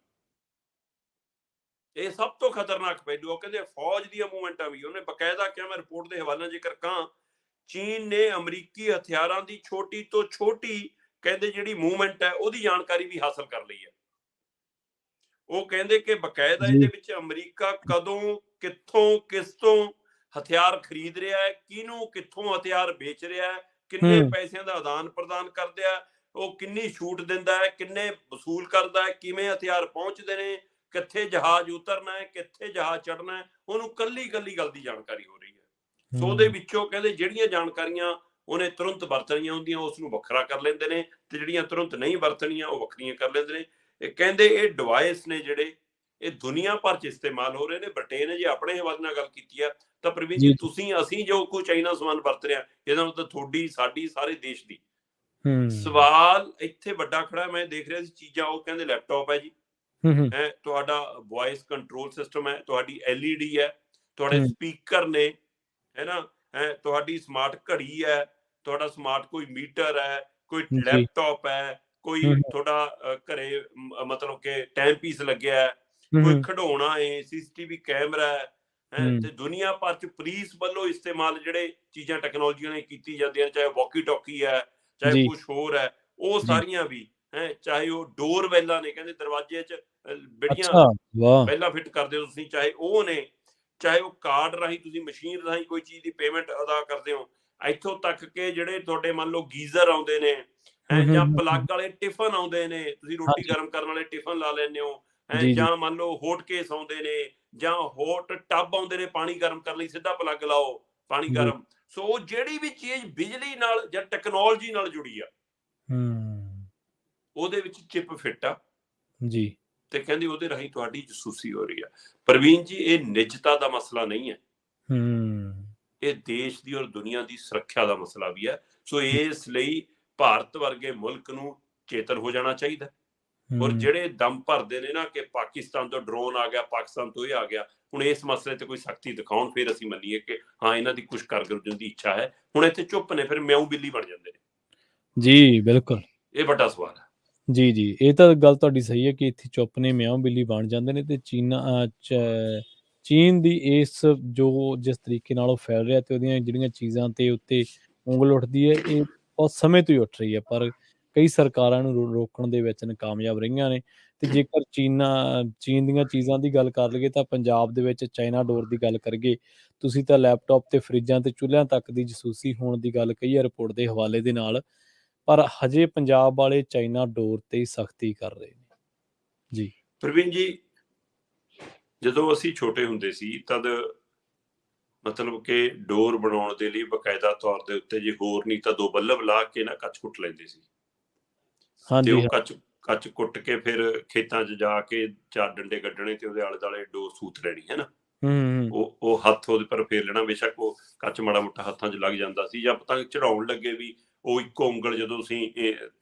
ਇਹ ਸਭ ਤੋਂ ਖਤਰਨਾਕ ਪਹਿਲੂ। ਉਹ ਕਹਿੰਦੇ ਫੌਜ ਦੀਆਂ ਮੂਵਮੈਂਟਾਂ ਵੀ, ਉਹਨੇ ਬਕਾਇਦਾ ਕਿਹਾ, ਮੈਂ ਰਿਪੋਰਟ ਦੇ ਹਵਾਲੇ ਜੇਕਰ ਕਹਾਂ, ਚੀਨ ਨੇ ਅਮਰੀਕੀ ਹਥਿਆਰਾਂ ਦੀ ਛੋਟੀ ਤੋਂ ਛੋਟੀ ਕਹਿੰਦੇ ਜਿਹੜੀ ਮੂਵਮੈਂਟ ਹੈ ਉਹਦੀ ਜਾਣਕਾਰੀ ਵੀ ਹਾਸਲ ਕਰ ਲਈ ਹੈ। ਉਹ ਕਹਿੰਦੇ ਕਿ ਬਕਾਇਦਾ ਇਹਦੇ ਵਿੱਚ ਅਮਰੀਕਾ ਕਦੋਂ, ਕਿੱਥੋਂ, ਕਿਸ ਤੋਂ ਹਥਿਆਰ ਖਰੀਦ ਰਿਹਾ ਹੈ, ਕਿਹਨੂੰ ਕਿੱਥੋਂ ਹਥਿਆਰ ਵੇਚ ਰਿਹਾ ਹੈ, ਕਿੰਨੇ ਪੈਸਿਆਂ ਦਾ ਆਦਾਨ ਪ੍ਰਦਾਨ ਕਰਦੇ ਆ, ਉਹ ਕਿੰਨੀ ਛੂਟ ਦਿੰਦਾ ਹੈ, ਕਿੰਨੇ ਵਸੂਲ ਕਰਦਾ ਹੈ, ਕਿਵੇਂ ਹਥਿਆਰ ਪਹੁੰਚਦੇ ਨੇ, ਕਿੱਥੇ ਜਹਾਜ਼ ਉਤਰਨਾ ਹੈ, ਕਿੱਥੇ ਜਹਾਜ਼ ਚੜਨਾ ਹੈ, ਉਹਨੂੰ ਕੱਲੀ ਕੱਲੀ ਗੱਲ ਦੀ ਜਾਣਕਾਰੀ ਹੋ ਰਹੀ ਹੈ। ਸੋ ਉਹਦੇ ਵਿੱਚੋਂ ਕਹਿੰਦੇ ਜਿਹੜੀਆਂ ਜਾਣਕਾਰੀਆਂ ਉਹਨੇ ਤੁਰੰਤ ਵਰਤਣੀਆਂ ਹੁੰਦੀਆਂ ਉਸ ਨੂੰ ਵੱਖਰਾ ਕਰ ਲੈਂਦੇ ਨੇ, ਤੇ ਜਿਹੜੀਆਂ ਤੁਰੰਤ ਨਹੀਂ ਵਰਤਣੀਆਂ ਉਹ ਵੱਖਰੀਆਂ ਕਰ ਲੈਂਦੇ ਨੇ। ਇਹ ਕਹਿੰਦੇ ਇਹ ਡਿਵਾਈਸ ਨੇ ਜਿਹੜੇ ਇਹ ਦੁਨੀਆ ਭਰ ਚ ਇਸਤੇਮਾਲ ਹੋ ਰਹੇ ਨੇ। ਬ੍ਰਿਟੇਨ ਨੇ ਜੇ ਆਪਣੇ ਹਵਾਲੇ ਨਾਲ ਗੱਲ ਕੀਤੀ ਆ ਤਾਂ ਪ੍ਰਵੀਨ ਜੀ, ਤੁਸੀਂ ਅਸੀਂ ਜੋ ਕੋਈ ਚਾਈਨਾ ਸਮਾਨ ਵਰਤ ਰਿਹਾ, ਇਹਦਾ ਮਤਲਬ ਤੁਹਾਡੀ, ਸਾਡੀ, ਸਾਰੇ ਦੇਸ਼ ਦੀ। ਸਵਾਲ ਇੱਥੇ ਵੱਡਾ ਖੜਾ, ਮੈਂ ਦੇਖ ਰਿਹਾ ਸੀ ਚੀਜ਼ਾਂ, ਉਹ ਕਹਿੰਦੇ ਲੈਪਟਾਪ ਹੈ ਜੀ, ਹੈ ਤੁਹਾਡਾ ਵੌਇਸ ਕੰਟਰੋਲ ਸਿਸਟਮ ਹੈ, ਤੁਹਾਡੀ LED ਹੈ, ਤੁਹਾਡੇ ਸਪੀਕਰ ਨੇ, ਹੈ ਨਾ, ਤੁਹਾਡੀ ਸਮਾਰਟ ਘੜੀ ਹੈ, ਤੁਹਾਡਾ ਸਮਾਰਟ ਕੋਈ ਮੀਟਰ ਹੈ, ਕੋਈ ਲੈਪਟਾਪ ਹੈ, ਕੋਈ ਤੁਹਾਡਾ ਘਰੇ ਮਤਲਬ ਕਿ ਟਾਈਮ ਪੀਸ ਲੱਗਿਆ ਹੈ, ਕੋਈ ਖਿਡੌਣਾ ਹੈ, CCTV ਕੈਮਰਾ ਹੈ, ਤੇ ਦੁਨੀਆ ਭਰ ਚ ਪੁਲਿਸ ਵੱਲੋਂ ਇਸਤੇਮਾਲ ਜਿਹੜੇ ਚੀਜ਼ਾਂ ਟੈਕਨੋਲੋਜੀਆਂ ਨੇ ਕੀਤੀ ਜਾਂਦੀਆਂ, ਚਾਹੇ ਵਾਕੀ ਟਾਕੀ ਹੈ, ਚਾਹੇ ਕੁਛ ਹੋਰ ਹੈ, ਉਹ ਸਾਰੀਆਂ ਵੀ ਹੈ, ਚਾਹੇ ਉਹ ਡੋਰ ਵੈਲਾਂ ਨੇ, ਕਹਿੰਦੇ ਦਰਵਾਜ਼ੇ ਚ ਜਿਹੜੀਆਂ ਪਹਿਲਾਂ ਫਿੱਟ ਕਰਦੇ ਹੋ ਤੁਸੀਂ, ਚਾਹੇ ਉਹ ਨੇ, ਚਾਹੇ ਉਹ ਕਾਰਡ ਰਾਹੀਂ ਤੁਸੀਂ ਮਸ਼ੀਨ ਰਾਹੀਂ ਕੋਈ ਚੀਜ਼ ਦੀ ਪੇਮੈਂਟ ਅਦਾ ਕਰਦੇ ਹੋ, ਇੱਥੋਂ ਤੱਕ ਕਿ ਜਿਹੜੇ ਤੁਹਾਡੇ ਮੰਨ ਲਓ ਗੀਜ਼ਰ ਆਉਂਦੇ ਨੇ, ਜਾਂ ਪਲੱਗ ਵਾਲੇ ਟਿਫਨ ਆਉਂਦੇ ਨੇ, ਤੁਸੀਂ ਰੋਟੀ ਗਰਮ ਕਰਨ ਵਾਲੇ ਟਿਫਨ ਲਾ ਲੈਂਦੇ ਹੋ, ਜਾਂ ਮੰਨ ਲਓ ਹੋਟ ਕੇਸ ਆਉਂਦੇ ਨੇ, ਜਾਂ ਹੋਟ ਟੱਬ ਆਉਂਦੇ ਨੇ ਪਾਣੀ ਗਰਮ ਕਰਨ ਲਈ, ਸਿੱਧਾ ਪਲੱਗ ਲਾਓ ਪਾਣੀ ਗਰਮ। ਸੋ ਉਹ ਜਿਹੜੀ ਵੀ ਚੀਜ਼ ਬਿਜਲੀ ਨਾਲ ਜਾਂ ਟੈਕਨੋਲੋਜੀ ਨਾਲ ਜੁੜੀ ਆ, ਉਹਦੇ ਵਿੱਚ ਚਿਪ ਫਿੱਟ ਆ ਜੀ, ਤੇ ਕਹਿੰਦੇ ਉਹਦੇ ਰਾਹੀਂ ਤੁਹਾਡੀ ਜਸੂਸੀ ਹੋ ਰਹੀ ਆ। ਪ੍ਰਵੀਨ ਜੀ, ਇਹ ਨਿੱਜਤਾ ਦਾ ਮਸਲਾ ਨਹੀਂ ਹੈ, ਇਹ ਦੇਸ਼ ਦੀ ਔਰ ਦੁਨੀਆ ਦੀ ਸੁਰੱਖਿਆ ਦਾ ਮਸਲਾ ਵੀ ਹੈ। ਸੋ ਇਸ ਲਈ ਭਾਰਤ ਵਰਗੇ ਮੁਲਕ ਨੂੰ ਚੇਤਨ ਹੋ ਜਾਣਾ ਚਾਹੀਦਾ। ਔਰ ਜਿਹੜੇ ਦਮ ਭਰਦੇ ਨੇ ਨਾ ਕਿ ਪਾਕਿਸਤਾਨ ਤੋਂ ਡਰੋਨ ਆ ਗਿਆ, ਪਾਕਿਸਤਾਨ ਤੋਂ ਇਹ ਆ ਗਿਆ, ਹੁਣ ਇਸ ਮਸਲੇ ਤੇ ਕੋਈ ਸਖਤੀ ਦਿਖਾਉਣ, ਫਿਰ ਅਸੀਂ ਮੰਨੀਏ ਕਿ ਹਾਂ ਇਹਨਾਂ ਦੀ ਕੁਛ ਕਾਰਗੁਜ਼ਾਰੀ ਦੀ ਇੱਛਾ ਹੈ। ਹੁਣ ਇੱਥੇ ਚੁੱਪ ਨੇ, ਫਿਰ ਮਿਆਉ ਬਿੱਲੀ ਬਣ ਜਾਂਦੇ ਨੇ ਜੀ। ਬਿਲਕੁਲ, ਇਹ ਵੱਡਾ ਸਵਾਲ ਹੈ ਜੀ। ਜੀ, ਇਹ ਤਾਂ ਗੱਲ ਤੁਹਾਡੀ ਸਹੀ ਹੈ ਕਿ ਇੱਥੇ ਚੁੱਪ ਨੇ, ਮਿਆਉ ਬਿੱਲੀ ਬਣ ਜਾਂਦੇ ਨੇ। ਤੇ ਚੀਨ ਦੀ ਇਸ ਜੋ ਜਿਸ ਤਰੀਕੇ ਨਾਲ ਉਹ ਫੈਲ ਰਿਹਾ ਤੇ ਉਹਦੀਆਂ ਜਿਹੜੀਆਂ ਚੀਜ਼ਾਂ ਤੇ ਉੱਤੇ ਉਂਗਲ ਉੱਠਦੀ ਹੈ, ਇਹ ਬਹੁਤ ਸਮੇਂ ਤੋਂ ਹੀ ਉੱਠ ਰਹੀ ਹੈ, ਪਰ ਕਈ ਸਰਕਾਰਾਂ ਨੂੰ ਰੋਕਣ ਦੇ ਵਿੱਚ ਨਾਕਾਮਯਾਬ ਰਹੀਆਂ ਨੇ। ਤੇ ਜੇਕਰ ਚੀਨ ਦੀਆਂ ਚੀਜ਼ਾਂ ਦੀ ਗੱਲ ਕਰ ਲਈਏ ਤਾਂ ਪੰਜਾਬ ਦੇ ਵਿੱਚ ਚਾਈਨਾ ਡੋਰ ਦੀ ਗੱਲ ਕਰੀਏ, ਤੁਸੀਂ ਤਾਂ ਲੈਪਟਾਪ ਤੇ ਫਰਿੱਜਾਂ ਤੇ ਚੁੱਲ੍ਹਿਆਂ ਤੱਕ ਦੀ ਜਸੂਸੀ ਹੋਣ ਦੀ ਗੱਲ ਕਹੀ ਹੈ ਰਿਪੋਰਟ ਦੇ ਹਵਾਲੇ ਦੇ ਨਾਲ, ਪਰ ਹਜੇ ਪੰਜਾਬ ਵਾਲੇ ਚਾਈਨਾ ਡੋਰ ਤੇ ਸਖਤੀ ਕਰ ਰਹੇ ਨੇ ਜੀ। ਪ੍ਰਵੀਨ ਜੀ, ਜਦੋਂ ਅਸੀਂ ਛੋਟੇ ਹੁੰਦੇ ਸੀ ਤਦ ਮਤਲਬ ਕਿ ਡੋਰ ਬਣਾਉਣ ਦੇ ਲਈ ਬਕਾਇਦਾ ਤੌਰ ਦੇ ਉੱਤੇ ਜੇ ਹੋਰ ਨਹੀਂ ਤਾਂ 2 ਬੱਲਬ ਲਾ ਕੇ ਨਾ ਕੱਚ ਕੁੱਟ ਲੈਂਦੇ ਸੀ, ਤੇ ਉਹ ਕੱਚ ਕੁੱਟ ਕੇ ਫਿਰ ਖੇਤਾਂ 'ਚ ਜਾ ਕੇ 4 ਡੰਡੇ ਕੱਢਣੇ ਤੇ ਉਹਦੇ ਆਲੇ ਦੁਆਲੇ ਡੋਰ ਸੂਤ ਲੈਣੀ, ਹੈ ਨਾ। ਉਹ ਹੱਥ ਉਹਦੇ ਪਰ ਫੇਰ ਲੈਣਾ, ਬੇਸ਼ੱਕ ਉਹ ਕੱਚ ਮਾੜਾ ਮੋਟਾ ਹੱਥਾਂ 'ਚ ਲੱਗ ਜਾਂਦਾ ਸੀ, ਜਾਂ ਪਤੰਗ ਚੜਾਉਣ ਲੱਗੇ ਵੀ ਉਹ ਇੱਕੋ ਉਂਗਲ ਜਦੋਂ ਤੁਸੀਂ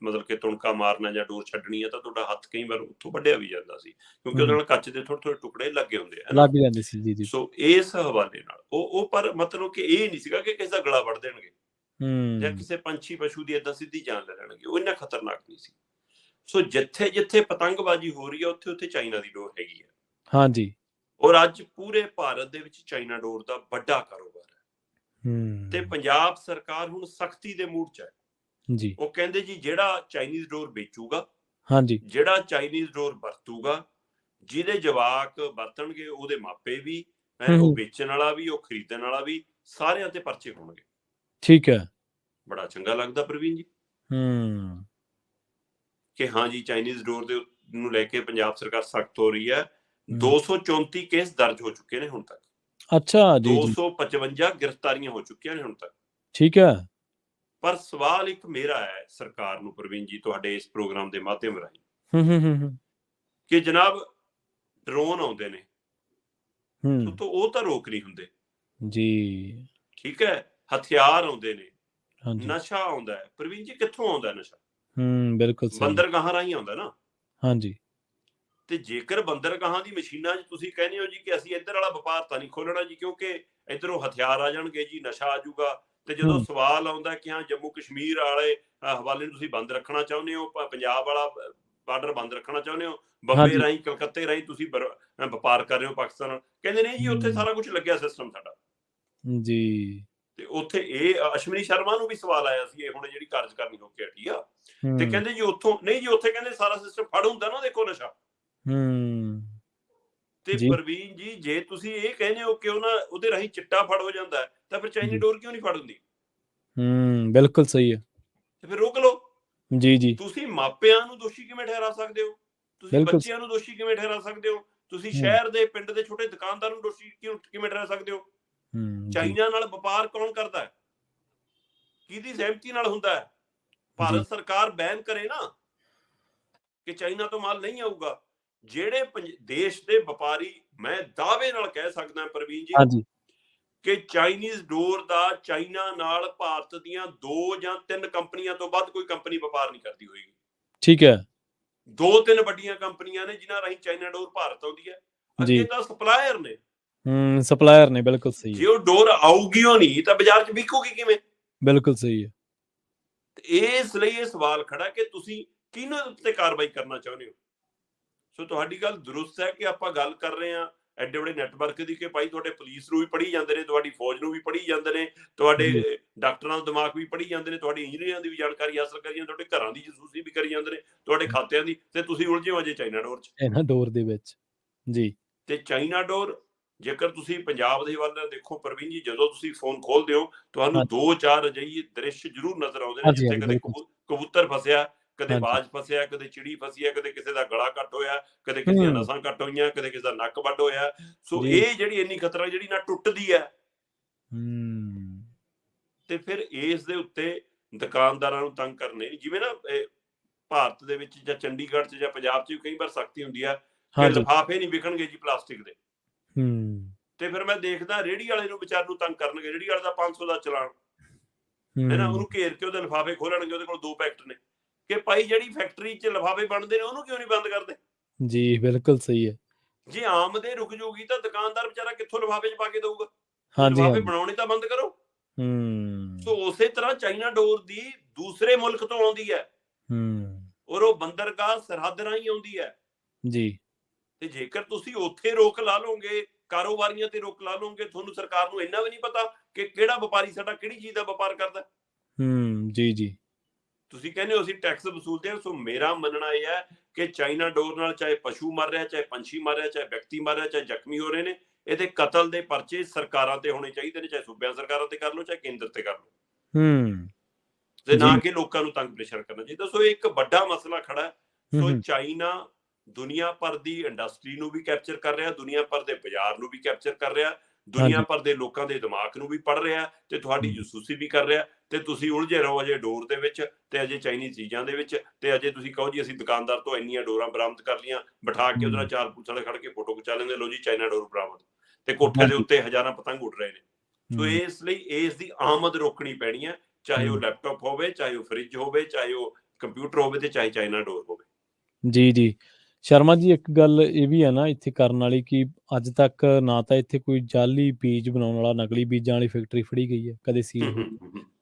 ਮਤਲਬ ਕਿ ਤੁਣਕਾ ਮਾਰਨਾ ਜਾਂ ਡੋਰ ਛੱਡਣੀ ਹੈ ਤਾਂ ਤੁਹਾਡਾ ਹੱਥ ਕਈ ਵਾਰ ਉੱਥੋਂ ਵੱਢਿਆ ਵੀ ਜਾਂਦਾ ਸੀ, ਕਿਉਂਕਿ ਉਹਦੇ ਨਾਲ ਕੱਚ ਦੇ ਥੋੜ੍ਹੇ ਥੋੜ੍ਹੇ ਟੁਕੜੇ ਲੱਗੇ ਹੁੰਦੇ ਆ। ਸੋ ਇਸ ਹਵਾਲੇ ਨਾਲ ਉਹ ਪਰ ਮਤਲਬ ਕਿ ਇਹ ਨਹੀਂ ਸੀਗਾ ਕਿ ਕਿਸੇ ਦਾ ਗਲਾ ਵੱਢ ਦੇਣਗੇ ਜਾਂ ਕਿਸੇ ਪੰਛੀ ਪਸ਼ੂ ਦੀ ਏਦਾਂ ਸਿੱਧੀ ਜਾਨ ਲੈ ਲੈਣਗੇ, ਉਹ ਇੰਨਾ ਖਤਰਨਾਕ ਨਹੀਂ ਸੀ। ਸੋ ਜਿੱਥੇ ਜਿੱਥੇ ਪਤੰਗਬਾਜ਼ੀ ਹੋ ਰਹੀ ਹੈ ਉੱਥੇ ਉੱਥੇ ਚਾਈਨਾ ਦੀ ਡੋਰ ਹੈਗੀ ਹੈ। ਹਾਂਜੀ, ਔਰ ਅੱਜ ਪੂਰੇ ਭਾਰਤ ਦੇ ਵਿੱਚ ਚਾਈਨਾ ਡੋਰ ਦਾ ਵੱਡਾ ਕਾਰੋਬਾਰ ਹੈ, ਤੇ ਪੰਜਾਬ ਸਰਕਾਰ ਹੁਣ ਸਖਤੀ ਦੇ ਮੂਡ 'ਚ ਹੈ ਜੀ। ਉਹ ਕਹਿੰਦੇ ਜੀ ਜਿਹੜਾ ਚਾਈਨੀਜ਼ ਡੋਰ ਵੇਚੂਗਾ, ਜਿਹੜਾ ਚਾਈਨੀਜ਼ ਡੋਰ ਵਰਤੂਗਾ, ਜਿਹਦੇ ਜਵਾਕ ਵਰਤਣਗੇ, ਉਹਦੇ ਮਾਪੇ ਵੀ, ਉਹ ਵੇਚਣ ਵਾਲਾ ਵੀ, ਉਹ ਖਰੀਦਣ ਵਾਲਾ ਵੀ, ਸਾਰਿਆਂ ਤੇ ਪਰਚੇ ਹੋਣਗੇ। ਠੀਕ ਹੈ, ਬੜਾ ਚੰਗਾ ਲੱਗਦਾ ਪ੍ਰਵੀਨ ਜੀ ਕਿ ਹਾਂ ਜੀ ਚਾਈਨੀਜ਼ ਡੋਰ ਦੇ ਨੂੰ ਲੈ ਕੇ ਪੰਜਾਬ ਸਰਕਾਰ ਸਖਤ ਹੋ ਰਹੀ ਹੈ। 234 ਕੇਸ ਦਰਜ ਹੋ ਚੁੱਕੇ ਨੇ ਹੁਣ ਤੱਕ। ਅੱਛਾ ਜੀ। 255 ਗ੍ਰਿਫਤਾਰੀਆਂ ਹੋ ਚੁੱਕੀਆਂ ਨੇ ਹੁਣ ਤੱਕ। ਠੀਕ ਹੈ, ਪਰ ਸਵਾਲ ਇੱਕ ਮੇਰਾ ਹੈ ਸਰਕਾਰ ਨੂੰ ਪ੍ਰਵੀਨ ਜੀ, ਤੁਹਾਡੇ ਇਸ ਪ੍ਰੋਗਰਾਮ ਦੇ ਮਾਧਿਅਮ ਰਾਹੀਂ, ਕਿ ਜਨਾਬ ਡਰੋਨ ਆਉਂਦੇ ਨੇ, ਉਹ ਤਾਂ ਰੋਕ ਨਹੀਂ ਹੁੰਦੇ ਜੀ। ਠੀਕ ਹੈ, ਹਥਿਆਰ ਆਉਂਦੇ ਨੇ, ਹਾਂਜੀ ਨਸ਼ਾ ਆਉਂਦਾ ਹੈ। ਪ੍ਰਵੀਨ ਜੀ, ਕਿੱਥੋਂ ਆਉਂਦਾ ਨਸ਼ਾ? ਬਿਲਕੁਲ ਸਹੀ ਹੈ। ਬੰਦਰਗਾਹਾਂ ਰਾਹੀਂ ਆਉਂਦਾ ਨਾ। ਹਾਂਜੀ ਤੇ ਜੇਕਰ ਬੰਦਰਗਾਹਾਂ ਦੀ ਮਸ਼ੀਨਾਂ 'ਚ ਤੁਸੀਂ ਕਹਿੰਦੇ ਹੋ ਜੀ ਕਿ ਅਸੀਂ ਇੱਧਰ ਵਾਲਾ ਵਪਾਰ ਤਾਂ ਨਹੀਂ ਖੋਲਣਾ ਜੀ, ਕਿਉਂਕਿ ਇੱਧਰੋਂ ਹਥਿਆਰ ਆ ਜਾਣਗੇ ਜੀ, ਨਸ਼ਾ ਆ ਜਾਊਗਾ। ਤੇ ਜਦੋਂ ਸਵਾਲ ਆਉਂਦਾ ਕਿ ਹਾਂ ਜੰਮੂ ਕਸ਼ਮੀਰ ਵਾਲੇ ਹਵਾਲੇ ਨੂੰ ਤੁਸੀਂ ਬੰਦ ਰੱਖਣਾ ਚਾਹੁੰਦੇ ਹੋ, ਪੰਜਾਬ ਵਾਲਾ ਬਾਰਡਰ ਬੰਦ ਰੱਖਣਾ ਚਾਹੁੰਦੇ ਹੋ, ਬੰਬੇ ਹਾਂਜੀ ਰਾਹੀਂ ਕਲਕੱਤੇ ਰਾਹੀਂ ਤੁਸੀਂ ਵਪਾਰ ਕਰ ਰਹੇ ਹੋ ਪਾਕਿਸਤਾਨ ਨਾਲ, ਕਹਿੰਦੇ ਨਹੀਂ ਜੀ ਉੱਥੇ ਸਾਰਾ ਕੁਝ ਲੱਗਿਆ ਸਿਸਟਮ ਸਾਡਾ। ਜੀ ਤੇ ਉੱਥੇ ਇਹ ਅਸ਼ਵਨੀ ਸ਼ਰਮਾ ਨੂੰ ਵੀ ਸਵਾਲ ਆਇਆ ਸੀ, ਇਹ ਹੁਣ ਜਿਹੜੀ ਕਾਰਜਕਾਰਨੀ ਹੋ ਕੇ ਹਟੀ ਆ, ਤੇ ਕਹਿੰਦੇ ਜੀ ਉੱਥੋਂ ਨਹੀਂ ਜੀ, ਉੱਥੇ ਕਹਿੰਦੇ ਸਾਰਾ ਸਿਸਟਮ ਫੜ ਹੁੰਦਾ ਨਾ, ਦੇਖੋ ਨਸ਼ਾ। ਤੇ ਜੀ ਪ੍ਰਵੀਨ ਜੀ, ਜੇ ਤੁਸੀਂ ਇਹ ਕਹਿੰਦੇ ਹੋ ਕਿ ਉਹਦੇ ਰਾਹੀਂ ਚਿੱਟਾ ਫੜ ਹੋ ਜਾਂਦਾ ਹੈ, ਤਾਂ ਫਿਰ ਚਾਈਨੀ ਡੋਰ ਕਿਉਂ ਨਹੀਂ ਫੜ ਹੁੰਦੀ? ਬਿਲਕੁਲ ਸਹੀ ਹੈ। ਤੇ ਫਿਰ ਰੋਕ ਲਓ। ਜੀ ਜੀ ਤੁਸੀਂ ਮਾਪਿਆਂ ਨੂੰ ਦੋਸ਼ੀ ਕਿਵੇਂ ਠਹਿਰਾ ਸਕਦੇ ਹੋ? ਤੁਸੀਂ ਬਿਲਕੁਲ ਬੱਚਿਆਂ ਨੂੰ ਦੋਸ਼ੀ ਕਿਵੇਂ ਠਹਿਰਾ ਸਕਦੇ ਹੋ? ਤੁਸੀਂ ਸ਼ਹਿਰ ਦੇ ਪਿੰਡ ਦੇ ਛੋਟੇ ਦੁਕਾਨਦਾਰ ਨੂੰ ਦੋਸ਼ੀ ਕਿਵੇਂ ਠਹਿਰਾ ਸਕਦੇ ਹੋ? ਜੀ ਚਾਈਨਾ ਨਾਲ ਵਪਾਰ ਕੌਣ ਕਰਦਾ ਹੈ? ਕਿਹਦੀ ਸਹਿਮਤੀ ਨਾਲ ਹੁੰਦਾ ਹੈ? ਭਾਰਤ ਸਰਕਾਰ ਬੈਨ ਕਰੇ ਨਾ ਕਿ ਚਾਈਨਾ ਤੋਂ ਮਾਲ ਨਹੀਂ ਆਊਗਾ। ਜਿਹੜੇ ਦੇਸ਼ ਦੇ ਵਪਾਰੀ, ਮੈਂ ਦਾਅਵੇ ਨਾਲ ਕਹਿ ਸਕਦਾ ਪ੍ਰਵੀਨ ਜੀ, ਹਾਂਜੀ ਕਿ ਚਾਈਨੀਜ਼ ਡੋਰ ਦਾ ਚਾਈਨਾ ਨਾਲ ਭਾਰਤ ਦੀਆਂ 2 ਜਾਂ 3 ਕੰਪਨੀਆਂ ਤੋਂ ਵੱਧ ਕੋਈ ਕੰਪਨੀ ਵਪਾਰ ਨਹੀਂ ਕਰਦੀ ਹੋਏਗੀ। ਠੀਕ ਹੈ। 2-3 ਵੱਡੀਆਂ ਕੰਪਨੀਆਂ ਨੇ ਜਿਨ੍ਹਾਂ ਰਾਹੀਂ ਚਾਈਨਾ ਡੋਰ ਭਾਰਤ ਆਉਂਦੀ ਹੈ। ਅੱਗੇ ਤਾਂ ਸਪਲਾਇਰ ਨੇ। ਸਪਲਾਇਰ ਨੇ, ਬਿਲਕੁਲ ਸਹੀ ਹੈ। ਜੇ ਉਹ ਡੋਰ ਆਊਗੀ ਉਹ ਨਹੀਂ ਤਾਂ ਬਾਜ਼ਾਰ 'ਚ ਵਿਕੂਗੀ ਕਿਵੇਂ? ਬਿਲਕੁਲ ਸਹੀ ਹੈ। ਇਸ ਲਈ ਇਹ ਸਵਾਲ ਖੜਾ ਕਿ ਤੁਸੀਂ ਕਿਹਨਾਂ ਉੱਤੇ ਕਾਰਵਾਈ ਕਰਨਾ ਚਾਹੁੰਦੇ ਹੋ। ਸੋ ਤੁਹਾਡੀ ਗੱਲ ਦਰੁਸਤ ਹੈ ਕਿ ਆਪਾਂ ਗੱਲ ਕਰ ਰਹੇ ਹਾਂ ਐਡੇ ਵੱਡੇ ਨੈਟਵਰਕ ਦੀ, ਕਿ ਭਾਈ ਤੁਹਾਡੇ ਪੁਲਿਸ ਨੂੰ ਵੀ ਪੜ੍ਹੀ ਜਾਂਦੇ ਨੇ, ਤੁਹਾਡੀ ਫੌਜ ਨੂੰ ਵੀ ਪੜ੍ਹੀ ਜਾਂਦੇ ਨੇ, ਤੁਹਾਡੇ ਡਾਕਟਰਾਂ ਦਾ ਦਿਮਾਗ ਵੀ ਪੜ੍ਹੀ ਜਾਂਦੇ ਨੇ, ਤੁਹਾਡੀ ਇੰਜੀਨੀਅਰਾਂ ਦੀ ਵੀ ਜਾਣਕਾਰੀ ਹਾਸਲ ਕਰੀ ਜਾਂਦੇ, ਤੁਹਾਡੇ ਘਰਾਂ ਦੀ ਜਸੂਸੀ ਵੀ ਕਰੀ ਜਾਂਦੇ ਨੇ, ਤੁਹਾਡੇ ਖਾਤਿਆਂ ਦੀ, ਤੇ ਤੁਸੀਂ ਉਲਝੇ ਹੋ ਅਜੇ ਚਾਈਨਾ ਡੋਰ 'ਚ। ਇਹਨਾਂ ਡੋਰ ਦੇ ਵਿੱਚ ਜੀ। ਤੇ ਚਾਈਨਾ ਡੋਰ, ਜੇਕਰ ਤੁਸੀਂ ਪੰਜਾਬ ਦੇ ਵੱਲ ਦੇਖੋ ਪ੍ਰਵੀਨ ਜੀ, ਜਦੋਂ ਤੁਸੀਂ ਫੋਨ ਖੋਲਦੇ ਹੋ ਤੁਹਾਨੂੰ 2-4 ਅਜਿਹੇ ਦ੍ਰਿਸ਼ ਜ਼ਰੂਰ ਨਜ਼ਰ ਆਉਂਦੇ ਨੇ, ਜਿੱਥੇ ਕਦੇ ਕਬੂਤਰ ਫਸਿਆ, ਕਦੇ ਬਾਜ ਫਸਿਆ, ਕਦੇ ਚਿੜੀ ਫਸੀ ਹੈ, ਕਦੇ ਕਿਸੇ ਦਾ ਗਲਾ ਕੱਟ ਹੋਇਆ, ਕਦੇ ਕਿਸੇ ਦੀਆਂ ਨਸਾਂ ਕੱਟ ਹੋਈਆਂ, ਕਦੇ ਕਿਸੇ ਦਾ ਨੱਕ ਵੱਢ ਹੋਇਆ। ਸੋ ਇਹ ਜਿਹੜੀ ਇੰਨੀ ਖਤਰਾ ਜਿਹੜੀ ਨਾ ਟੁੱਟਦੀ ਹੈ, ਤੇ ਫਿਰ ਇਸ ਦੇ ਉੱਤੇ ਦੁਕਾਨਦਾਰਾਂ ਨੂੰ ਤੰਗ ਕਰਨੇ, ਜਿਵੇਂ ਨਾ ਭਾਰਤ ਦੇ ਵਿੱਚ ਜਾਂ ਚੰਡੀਗੜ੍ਹ 'ਚ ਜਾਂ ਪੰਜਾਬ 'ਚ ਕਈ ਵਾਰ ਸਖਤੀ ਹੁੰਦੀ ਆ ਕਿ ਲਿਫਾਫੇ ਨਹੀਂ ਵਿਕਣਗੇ ਜੀ ਪਲਾਸਟਿਕ ਦੇ। ਤੇ ਫਿਰ ਮੈਂ ਦੇਖਦਾ ਰੇਹੜੀ ਵਾਲੇ ਨੂੰ ਵਿਚਾਰ ਨੂੰ ਤੰਗ ਕਰਨਗੇ, ਰੇਹੜੀ ਵਾਲੇ ਦਾ 500 ਦਾ ਚਲਾਨ ਹੈ ਨਾ, ਉਹਨੂੰ ਘੇਰ ਕੇ ਉਹਦੇ ਲਿਫਾਫੇ ਖੋਲਣਗੇ, ਉਹਦੇ ਕੋਲ 2 ਪੈਕਟ ਨੇ, ਕਿ ਭਾਈ ਜਿਹੜੀ ਫੈਕਟਰੀ 'ਚ ਲਿਫਾਫੇ ਬਣਦੇ ਨੇ ਉਹਨੂੰ ਕਿਉਂ ਨਹੀਂ ਬੰਦ ਕਰਦੇ? ਜੀ ਬਿਲਕੁਲ ਸਹੀ ਹੈ। ਜੇ ਆਮਦੇ ਰੁਕ ਜੂਗੀ ਤਾਂ ਦੁਕਾਨਦਾਰ ਵਿਚਾਰਾ ਕਿੱਥੋਂ ਲਿਫਾਫੇ 'ਚ ਪਾ ਕੇ ਦਊਗਾ? ਹਾਂਜੀ ਲਿਫਾਫੇ ਬਣਾਉਣੇ ਤਾਂ ਬੰਦ ਕਰੋ। ਸੋ ਉਸੇ ਤਰ੍ਹਾਂ ਚਾਈਨਾ ਡੋਰ ਦੀ ਦੂਸਰੇ ਮੁਲਕ ਤੋਂ ਆਉਂਦੀ ਹੈ, ਔਰ ਉਹ ਬੰਦਰਗਾਹ ਸਰਹੱਦ ਰਾਹੀਂ ਆਉਂਦੀ ਹੈ ਜੀ। ਤੇ ਜੇਕਰ ਤੁਸੀਂ ਉੱਥੇ ਰੋਕ ਲਾ ਲਓਗੇ, ਕਾਰੋਬਾਰੀਆਂ ਤੇ ਰੋਕ ਲਾ ਲਓਗੇ, ਤੁਹਾਨੂੰ ਸਰਕਾਰ ਨੂੰ ਇੰਨਾ ਵੀ ਨਹੀਂ ਪਤਾ ਕਿ ਕਿਹੜਾ ਵਪਾਰੀ ਸਾਡਾ ਕਿਹੜੀ ਚੀਜ਼ ਦਾ ਵਪਾਰ ਕਰਦਾ। ਜੀ ਜੀ ਤੁਸੀਂ ਕਹਿੰਦੇ ਹੋ ਅਸੀਂ ਟੈਕਸ ਵਸੂਲਦੇ ਹਾਂ। ਸੋ ਮੇਰਾ ਮੰਨਣਾ ਇਹ ਹੈ ਕਿ ਚਾਈਨਾ ਡੋਰ ਨਾਲ ਚਾਹੇ ਪਸ਼ੂ ਮਰ ਰਿਹਾ, ਚਾਹੇ ਪੰਛੀ ਮਰ ਰਿਹਾ, ਚਾਹੇ ਵਿਅਕਤੀ ਮਰ ਰਿਹਾ, ਚਾਹੇ ਜ਼ਖਮੀ ਹੋ ਰਹੇ ਨੇ, ਇਹਦੇ ਕਤਲ ਦੇ ਪਰਚੇ ਸਰਕਾਰਾਂ ਤੇ ਹੋਣੇ ਚਾਹੀਦੇ ਨੇ, ਚਾਹੇ ਸੂਬਿਆਂ ਸਰਕਾਰਾਂ ਤੇ ਕਰ ਲਓ, ਚਾਹੇ ਕੇਂਦਰ ਤੇ ਕਰ ਲਓ, ਤੇ ਨਾ ਕਿ ਲੋਕਾਂ ਨੂੰ ਤੰਗ ਪ੍ਰੇਸ਼ਰ ਕਰਨਾ ਚਾਹੀਦਾ। ਸੋ ਇੱਕ ਵੱਡਾ ਮਸਲਾ ਖੜਾ। ਸੋ ਚਾਈਨਾ ਦੁਨੀਆ ਭਰ ਦੀ ਇੰਡਸਟਰੀ ਨੂੰ ਵੀ ਕੈਪਚਰ ਕਰ ਰਿਹਾ, ਦੁਨੀਆ ਭਰ ਦੇ ਬਾਜ਼ਾਰ ਨੂੰ ਵੀ ਕੈਪਚਰ ਕਰ ਰਿਹਾ, ਦੁਨੀਆ ਭਰ ਦੇ ਲੋਕਾਂ ਦੇ ਦਿਮਾਗ ਨੂੰ ਵੀ ਪੜ ਰਿਹਾ, ਤੇ ਤੁਹਾਡੀ ਜਸੂਸੀ ਵੀ ਕਰ ਰਿਹਾ, ਤੇ ਤੁਸੀਂ ਉਲਝੇ ਰਹੋ ਅਜੇ ਡੋਰ ਦੇ ਵਿੱਚ, ਤੇ ਅਜੇ ਚਾਈਨੀ ਚੀਜ਼ਾਂ ਦੇ ਵਿੱਚ, ਤੇ ਅਜੇ ਤੁਸੀਂ ਕਹੋ ਜੀ ਅਸੀਂ ਦੁਕਾਨਦਾਰ ਤੋਂ ਇੰਨੀਆਂ ਡੋਰਾਂ ਬਰਾਮਦ ਕਰ ਲੀਆਂ, ਬਿਠਾ ਕੇ ਉਹਦੇ ਨਾਲ 4 ਪੁਲਿਸ ਵਾਲੇ ਖੜ ਕੇ ਫੋਟੋ ਖਿਚਾ ਲੈਂਦੇ, ਲੋ ਜੀ ਚਾਈਨਾ ਡੋਰ ਬਰਾਮਦ, ਤੇ ਕੋਠੇ ਦੇ ਉੱਤੇ ਹਜ਼ਾਰਾਂ ਪਤੰਗ ਉੱਡ ਰਹੇ ਨੇ। ਸੋ ਇਸ ਲਈ ਇਸ ਦੀ ਆਮਦ ਰੋਕਣੀ ਪੈਣੀ ਹੈ, ਚਾਹੇ ਉਹ ਲੈਪਟਾਪ ਹੋਵੇ, ਚਾਹੇ ਉਹ ਫ੍ਰਿਜ ਹੋਵੇ, ਚਾਹੇ ਉਹ ਕੰਪਿਊਟਰ ਹੋਵੇ, ਤੇ ਚਾਹੇ ਚਾਈਨਾ ਡੋਰ ਹੋਵੇ। ਜੀ ਜੀ ਸ਼ਰਮਾ ਜੀ, ਇੱਕ ਗੱਲ ਇਹ ਵੀ ਹੈ ਨਾ ਇੱਥੇ ਕਰਨ ਵਾਲੀ, ਕਿ ਅੱਜ ਤੱਕ ਨਾ ਤਾਂ ਇੱਥੇ ਕੋਈ ਜਾਲੀ ਬੀਜ ਬਣਾਉਣ ਵਾਲਾ, ਨਕਲੀ ਬੀਜਾਂ ਵਾਲੀ ਫੈਕਟਰੀ ਫੜੀ ਗਈ ਹੈ, ਕਦੇ ਸੀਲ ਹੋਈ,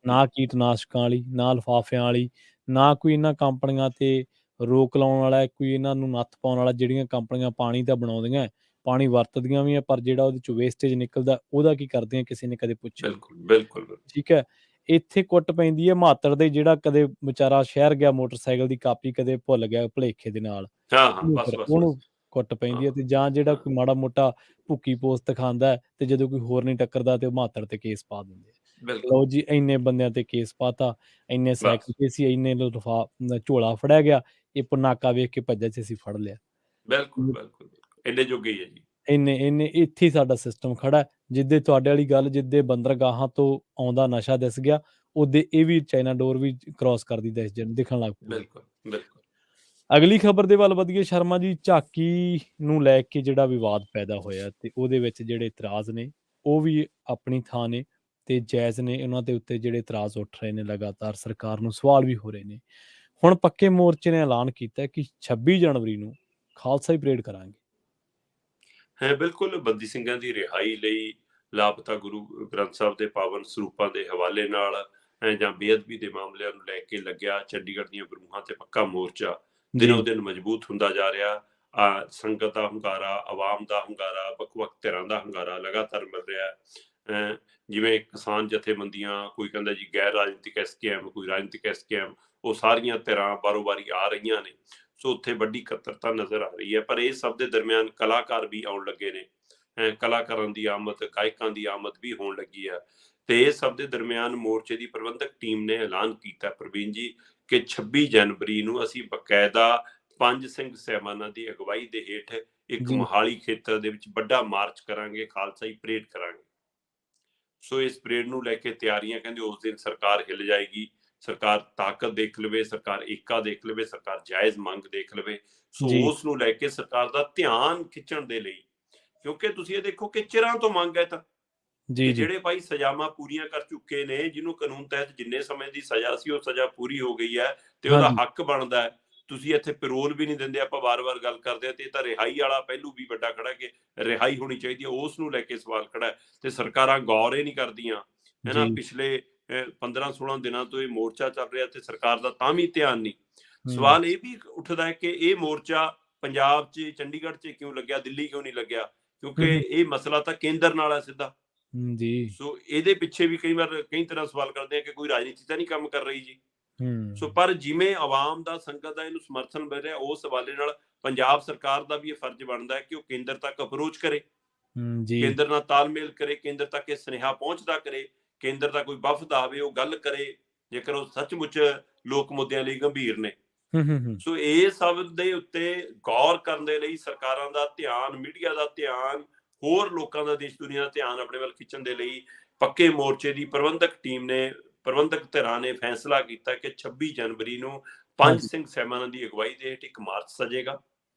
ਨਾ ਕੀਟਨਾਸ਼ਕਾਂ ਵਾਲੀ, ਨਾ ਲਿਫਾਫਿਆਂ ਵਾਲੀ, ਨਾ ਕੋਈ ਇਹਨਾਂ ਕੰਪਨੀਆਂ ਤੇ ਰੋਕ ਲਾਉਣ ਵਾਲਾ, ਕੋਈ ਇਹਨਾਂ ਨੂੰ ਨੱਥ ਪਾਉਣ ਵਾਲਾ। ਜਿਹੜੀਆਂ ਕੰਪਨੀਆਂ ਪਾਣੀ ਤਾਂ ਬਣਾਉਂਦੀਆਂ, ਪਾਣੀ ਵਰਤਦੀਆਂ ਵੀ ਆ, ਪਰ ਜਿਹੜਾ ਉਹਦੇ ਚੋਂ ਵੇਸਟੇਜ ਨਿਕਲਦਾ ਉਹਦਾ ਕੀ ਕਰਦੀਆਂ, ਕਿਸੇ ਨੇ ਕਦੇ ਪੁੱਛਿਆ? ਬਿਲਕੁਲ। ਠੀਕ ਹੈ। ਇੱਥੇ ਕੁੱਟ ਪੈਂਦੀ ਹੈ ਮਾਤੜ ਦੇ, ਜਿਹੜਾ ਕਦੇ ਵਿਚਾਰਾ ਸ਼ਹਿਰ ਗਿਆ, ਮੋਟਰਸਾਈਕਲ ਦੀ ਕਾਪੀ ਕਦੇ ਭੁੱਲ ਗਿਆ ਭੁਲੇਖੇ ਦੇ ਨਾਲ, ਉਹਨੂੰ ਕੁੱਟ ਪੈਂਦੀ ਹੈ। ਤੇ ਜਾਂ ਜਿਹੜਾ ਕੋਈ ਮਾੜਾ ਮੋਟਾ ਭੁੱਕੀ ਪੋਸਤ ਖਾਂਦਾ, ਤੇ ਜਦੋਂ ਕੋਈ ਹੋਰ ਨਹੀਂ ਟੱਕਰਦਾ ਤੇ ਉਹ ਮਾਤੜ ਤੇ ਕੇਸ ਪਾ ਦਿੰਦੇ। ਲਓ ਜੀ, ਇੰਨੇ ਬੰਦਿਆਂ ਤੇ ਕੇਸ ਪਾਤਾ, ਇੰਨੇ ਸਾਈਕਲ ਤੇ ਸੀ, ਇੰਨੇ ਝੋਲਾ ਫੜਿਆ ਗਿਆ, ਇਹ ਪਨਾਕਾ ਵੇਖ ਕੇ ਭੱਜਿਆ ਸੀ, ਅਸੀਂ ਫੜ ਲਿਆ। ਬਿਲਕੁਲ ਇੰਨੇ ਜੋਗੇ ਹੀ ਹੈ ਜੀ। ਇੰਨੇ ਇੱਥੇ ਸਾਡਾ ਸਿਸਟਮ ਖੜਾ। ਜਿੱਦੇ ਤੁਹਾਡੇ ਵਾਲੀ ਗੱਲ, ਜਿੱਦੇ ਬੰਦਰਗਾਹਾਂ ਤੋਂ ਆਉਂਦਾ ਨਸ਼ਾ ਦਿਸ ਗਿਆ, ਉਹਦੇ ਇਹ ਵੀ ਚਾਈਨਾ ਡੋਰ ਵੀ ਕ੍ਰਾਸ ਕਰਦੀ ਦਿਖਣ ਲੱਗ ਪਈ। ਬਿਲਕੁਲ। ਅਗਲੀ ਖਬਰ ਦੇ ਵੱਲ ਵਧੀਏ ਸ਼ਰਮਾ ਜੀ। ਝਾਕੀ ਨੂੰ ਲੈ ਕੇ ਜਿਹੜਾ ਵਿਵਾਦ ਪੈਦਾ ਹੋਇਆ, ਤੇ ਉਹਦੇ ਵਿੱਚ ਜਿਹੜੇ ਇਤਰਾਜ਼ ਨੇ ਉਹ ਵੀ ਆਪਣੀ ਥਾਂ ਨੇ। ਤੇ ਜਾਇਜ਼ ਨੇ, ਉਹਨਾਂ ਦੇ ਉੱਤੇ ਜਿਹੜੇ ਇਤਰਾਜ਼ ਉੱਠ ਰਹੇ ਨੇ, ਲਗਾਤਾਰ ਸਰਕਾਰ ਨੂੰ ਸਵਾਲ ਵੀ ਹੋ ਰਹੇ ਨੇ। ਹੁਣ ਪੱਕੇ ਮੋਰਚੇ ਨੇ ਐਲਾਨ ਕੀਤਾ ਕਿ 26 ਜਨਵਰੀ ਨੂੰ ਖਾਲਸਾ ਪਰੇਡ ਕਰਾਂਗੇ। ਹੈ ਬਿਲਕੁਲ ਬੰਦੀ ਸਿੰਘਾਂ ਦੀ ਰਿਹਾਈ ਲਈ, ਲਾਪਤਾ ਗੁਰੂ ਗ੍ਰੰਥ ਸਾਹਿਬ ਦੇ ਪਾਵਨ ਸਰੂਪਾਂ ਦੇ ਹਵਾਲੇ ਨਾਲ ਜਾਂ ਬੇਅਦਬੀ ਦੇ ਮਾਮਲਿਆਂ ਨੂੰ ਲੈ ਕੇ ਲੱਗਿਆ ਚੰਡੀਗੜ੍ਹ ਦੀਆਂ ਬਰੂਹਾਂ ਤੇ ਪੱਕਾ ਮੋਰਚਾ ਦਿਨੋ ਦਿਨ ਮਜ਼ਬੂਤ ਹੁੰਦਾ ਜਾ ਰਿਹਾ। ਸੰਗਤ ਦਾ ਹੁੰਗਾਰਾ, ਆਵਾਮ ਦਾ ਹੁੰਗਾਰਾ, ਵੱਖ-ਵੱਖ ਧਿਰਾਂ ਦਾ ਹੁੰਗਾਰਾ ਲਗਾਤਾਰ ਮਿਲ ਰਿਹਾ। ਜਿਵੇਂ ਕਿਸਾਨ ਜਥੇਬੰਦੀਆਂ, ਕੋਈ ਕਹਿੰਦਾ ਜੀ ਗੈਰ ਰਾਜਨੀਤਿਕ ਐਸਕੇਐਮ, ਕੋਈ ਰਾਜਨੀਤਿਕ ਐਸਕੇਐਮ, ਉਹ ਸਾਰੀਆਂ ਧਿਰਾਂ ਬਾਰੋ-ਬਾਰੀ ਆ ਰਹੀਆਂ ਨੇ। ਸੋ ਉੱਥੇ ਵੱਡੀ ਇਕੱਤਰਤਾ ਨਜ਼ਰ ਆ ਰਹੀ ਹੈ। ਪਰ ਇਹ ਸਭ ਦੇ ਦਰਮਿਆਨ ਕਲਾਕਾਰ ਵੀ ਆਉਣ ਲੱਗੇ ਨੇ। ਕਲਾਕਾਰਾਂ ਦੀ ਆਮਦ, ਗਾਇਕਾਂ ਦੀ ਆਮਦ ਵੀ ਹੋਣ ਲੱਗੀ ਆ। ਤੇ ਇਹ ਸਭ ਦੇ ਦਰਮਿਆਨ ਮੋਰਚੇ ਦੀ ਪ੍ਰਬੰਧਕ ਟੀਮ ਨੇ ਐਲਾਨ ਕੀਤਾ ਪ੍ਰਵੀਨ ਜੀ ਕਿ 26 ਜਨਵਰੀ ਨੂੰ ਅਸੀਂ ਬਕਾਇਦਾ ਪੰਜ ਸਿੰਘ ਸਹਿਬਾਨਾਂ ਦੀ ਅਗਵਾਈ ਦੇ ਹੇਠ ਇੱਕ ਮੋਹਾਲੀ ਖੇਤਰ ਦੇ ਵਿੱਚ ਵੱਡਾ ਮਾਰਚ ਕਰਾਂਗੇ, ਖਾਲਸਾਈ ਪਰੇਡ ਕਰਾਂਗੇ। ਸੋ ਇਸ ਪਰੇਡ ਨੂੰ ਲੈ ਕੇ ਤਿਆਰੀਆਂ, ਕਹਿੰਦੇ ਉਸ ਦਿਨ ਸਰਕਾਰ ਹਿੱਲ ਜਾਏਗੀ, ਸਰਕਾਰ ਤਾਕਤ ਦੇਖ ਲਵੇ, ਸਰਕਾਰ ਏਕਾ ਦੇਖ ਲਵੇ, ਸਰਕਾਰ ਜਾਇਜ਼ ਮੰਗ ਦੇਖ ਲਵੇ। ਸੋ ਉਸ ਨੂੰ ਲੈ ਕੇ ਸਰਕਾਰ ਦਾ ਧਿਆਨ ਖਿੱਚਣ ਦੇ ਲਈ, ਕਿਉਂਕਿ ਤੁਸੀਂ ਇਹ ਦੇਖੋ ਕਿ ਚਿਰਾਂ ਤੋਂ ਮੰਗ ਹੈ ਤਾਂ ਜਿਹੜੇ ਭਾਈ ਸਜ਼ਾਵਾਂ ਪੂਰੀਆਂ ਕਰ ਚੁੱਕੇ ਨੇ, ਜਿਹਨੂੰ ਕਾਨੂੰਨ ਤਹਿਤ ਜਿੰਨੇ ਸਮੇਂ ਦੀ ਸਜ਼ਾ ਸੀ ਉਹ ਸਜ਼ਾ ਪੂਰੀ ਹੋ ਗਈ ਹੈ ਤੇ ਉਹਦਾ ਹੱਕ ਬਣਦਾ ਹੈ। ਤੁਸੀਂ ਇੱਥੇ ਪੈਰੋਲ ਵੀ ਨਹੀਂ ਦਿੰਦੇ। ਆਪਾਂ ਵਾਰ-ਵਾਰ ਗੱਲ ਕਰਦੇ ਹਾਂ ਤੇ ਇਹ ਤਾਂ ਰਿਹਾਈ ਵਾਲਾ ਪਹਿਲੂ ਵੀ ਵੱਡਾ ਖੜਾ ਕਿ ਰਿਹਾਈ ਹੋਣੀ ਚਾਹੀਦੀ ਹੈ, ਉਸ ਨੂੰ ਲੈ ਕੇ ਸਵਾਲ ਖੜਾ ਹੈ ਤੇ ਸਰਕਾਰਾਂ ਗੌਰ ਹੀ ਨਹੀਂ ਕਰਦੀਆਂ, ਹੈ ਨਾ। ਪਿਛਲੇ 15-16 ਦਿਨਾਂ ਤੋਂ ਇਹ ਮੋਰਚਾ ਚੱਲ ਰਿਹਾ ਤੇ ਸਰਕਾਰ ਦਾ ਤਾਂ ਵੀ ਧਿਆਨ ਨਹੀਂ। ਸਵਾਲ ਇਹ ਵੀ ਉੱਠਦਾ ਹੈ ਕਿ ਇਹ ਮੋਰਚਾ ਪੰਜਾਬ 'ਚ, ਚੰਡੀਗੜ੍ਹ 'ਚ ਕਿਉਂ ਲੱਗਿਆ, ਦਿੱਲੀ ਕਿਉਂ ਨਹੀਂ ਲੱਗਿਆ? ਕਿਉਂਕਿ ਇਹ ਮਸਲਾ ਤਾਂ ਕੇਂਦਰ ਨਾਲ ਹੈ ਸਿੱਧਾ। ਸੋ ਇਹਦੇ ਪਿੱਛੇ ਵੀ ਕਈ ਵਾਰ ਕਈ ਤਰ੍ਹਾਂ ਸਵਾਲ ਕਰਦੇ ਆ ਕਿ ਕੋਈ ਰਾਜਨੀਤੀ ਤਾਂ ਨਹੀਂ ਕੰਮ ਕਰ ਰਹੀ ਜੀ। ਸੋ ਪਰ ਜਿਵੇਂ ਆਵਾਮ ਦਾ, ਸੰਗਤ ਦਾ ਇਹਨੂੰ ਸਮਰਥਨ ਮਿਲ ਰਿਹਾ, ਉਸ ਹਵਾਲੇ ਨਾਲ ਪੰਜਾਬ ਸਰਕਾਰ ਦਾ ਵੀ ਇਹ ਫਰਜ਼ ਬਣਦਾ ਹੈ ਕਿ ਉਹ ਕੇਂਦਰ ਤੱਕ ਅਪਰੋਚ ਕਰੇ, ਕੇਂਦਰ ਨਾਲ ਤਾਲਮੇਲ ਕਰੇ, ਕੇਂਦਰ ਤੱਕ ਇਹ ਸੁਨੇਹਾ ਪਹੁੰਚਦਾ ਕਰੇ, ਕੇਂਦਰ ਦਾ ਕੋਈ ਵਫਦ ਆਵੇ ਉਹ ਗੱਲ ਕਰੇ ਜੇਕਰ ਉਹ ਸੱਚਮੁੱਚ ਲੋਕ ਮੁੱਦਿਆਂ ਲਈ ਗੰਭੀਰ ਨੇ। ਸੋ ਇਹ ਸਭ ਦੇ ਉੱਤੇ ਗੌਰ ਕਰਨ ਦੇ ਲਈ ਸਰਕਾਰਾਂ ਦਾ ਧਿਆਨ, ਮੀਡੀਆ ਦਾ ਧਿਆਨ, ਹੋਰ ਲੋਕਾਂ ਦਾ, ਦੇਸ਼ ਦੁਨੀਆ ਦਾ ਧਿਆਨ ਆਪਣੇ ਵੱਲ ਖਿੱਚਣ ਦੇ ਲਈ ਪੱਕੇ ਮੋਰਚੇ ਦੀ ਪ੍ਰਬੰਧਕ ਟੀਮ ਨੇ, ਪ੍ਰਬੰਧਕ ਧਿਰਾਂ ਨੇ ਫੈਸਲਾ ਕੀਤਾ ਕਿ 26 ਜਨਵਰੀ ਨੂੰ ਪੰਜ ਸਿੰਘ ਸਹਿਬਾਨਾਂ ਦੀ ਅਗਵਾਈ ਦੇ ਹੇਠ ਇੱਕ ਮਾਰਚ ਸਜੇਗਾ।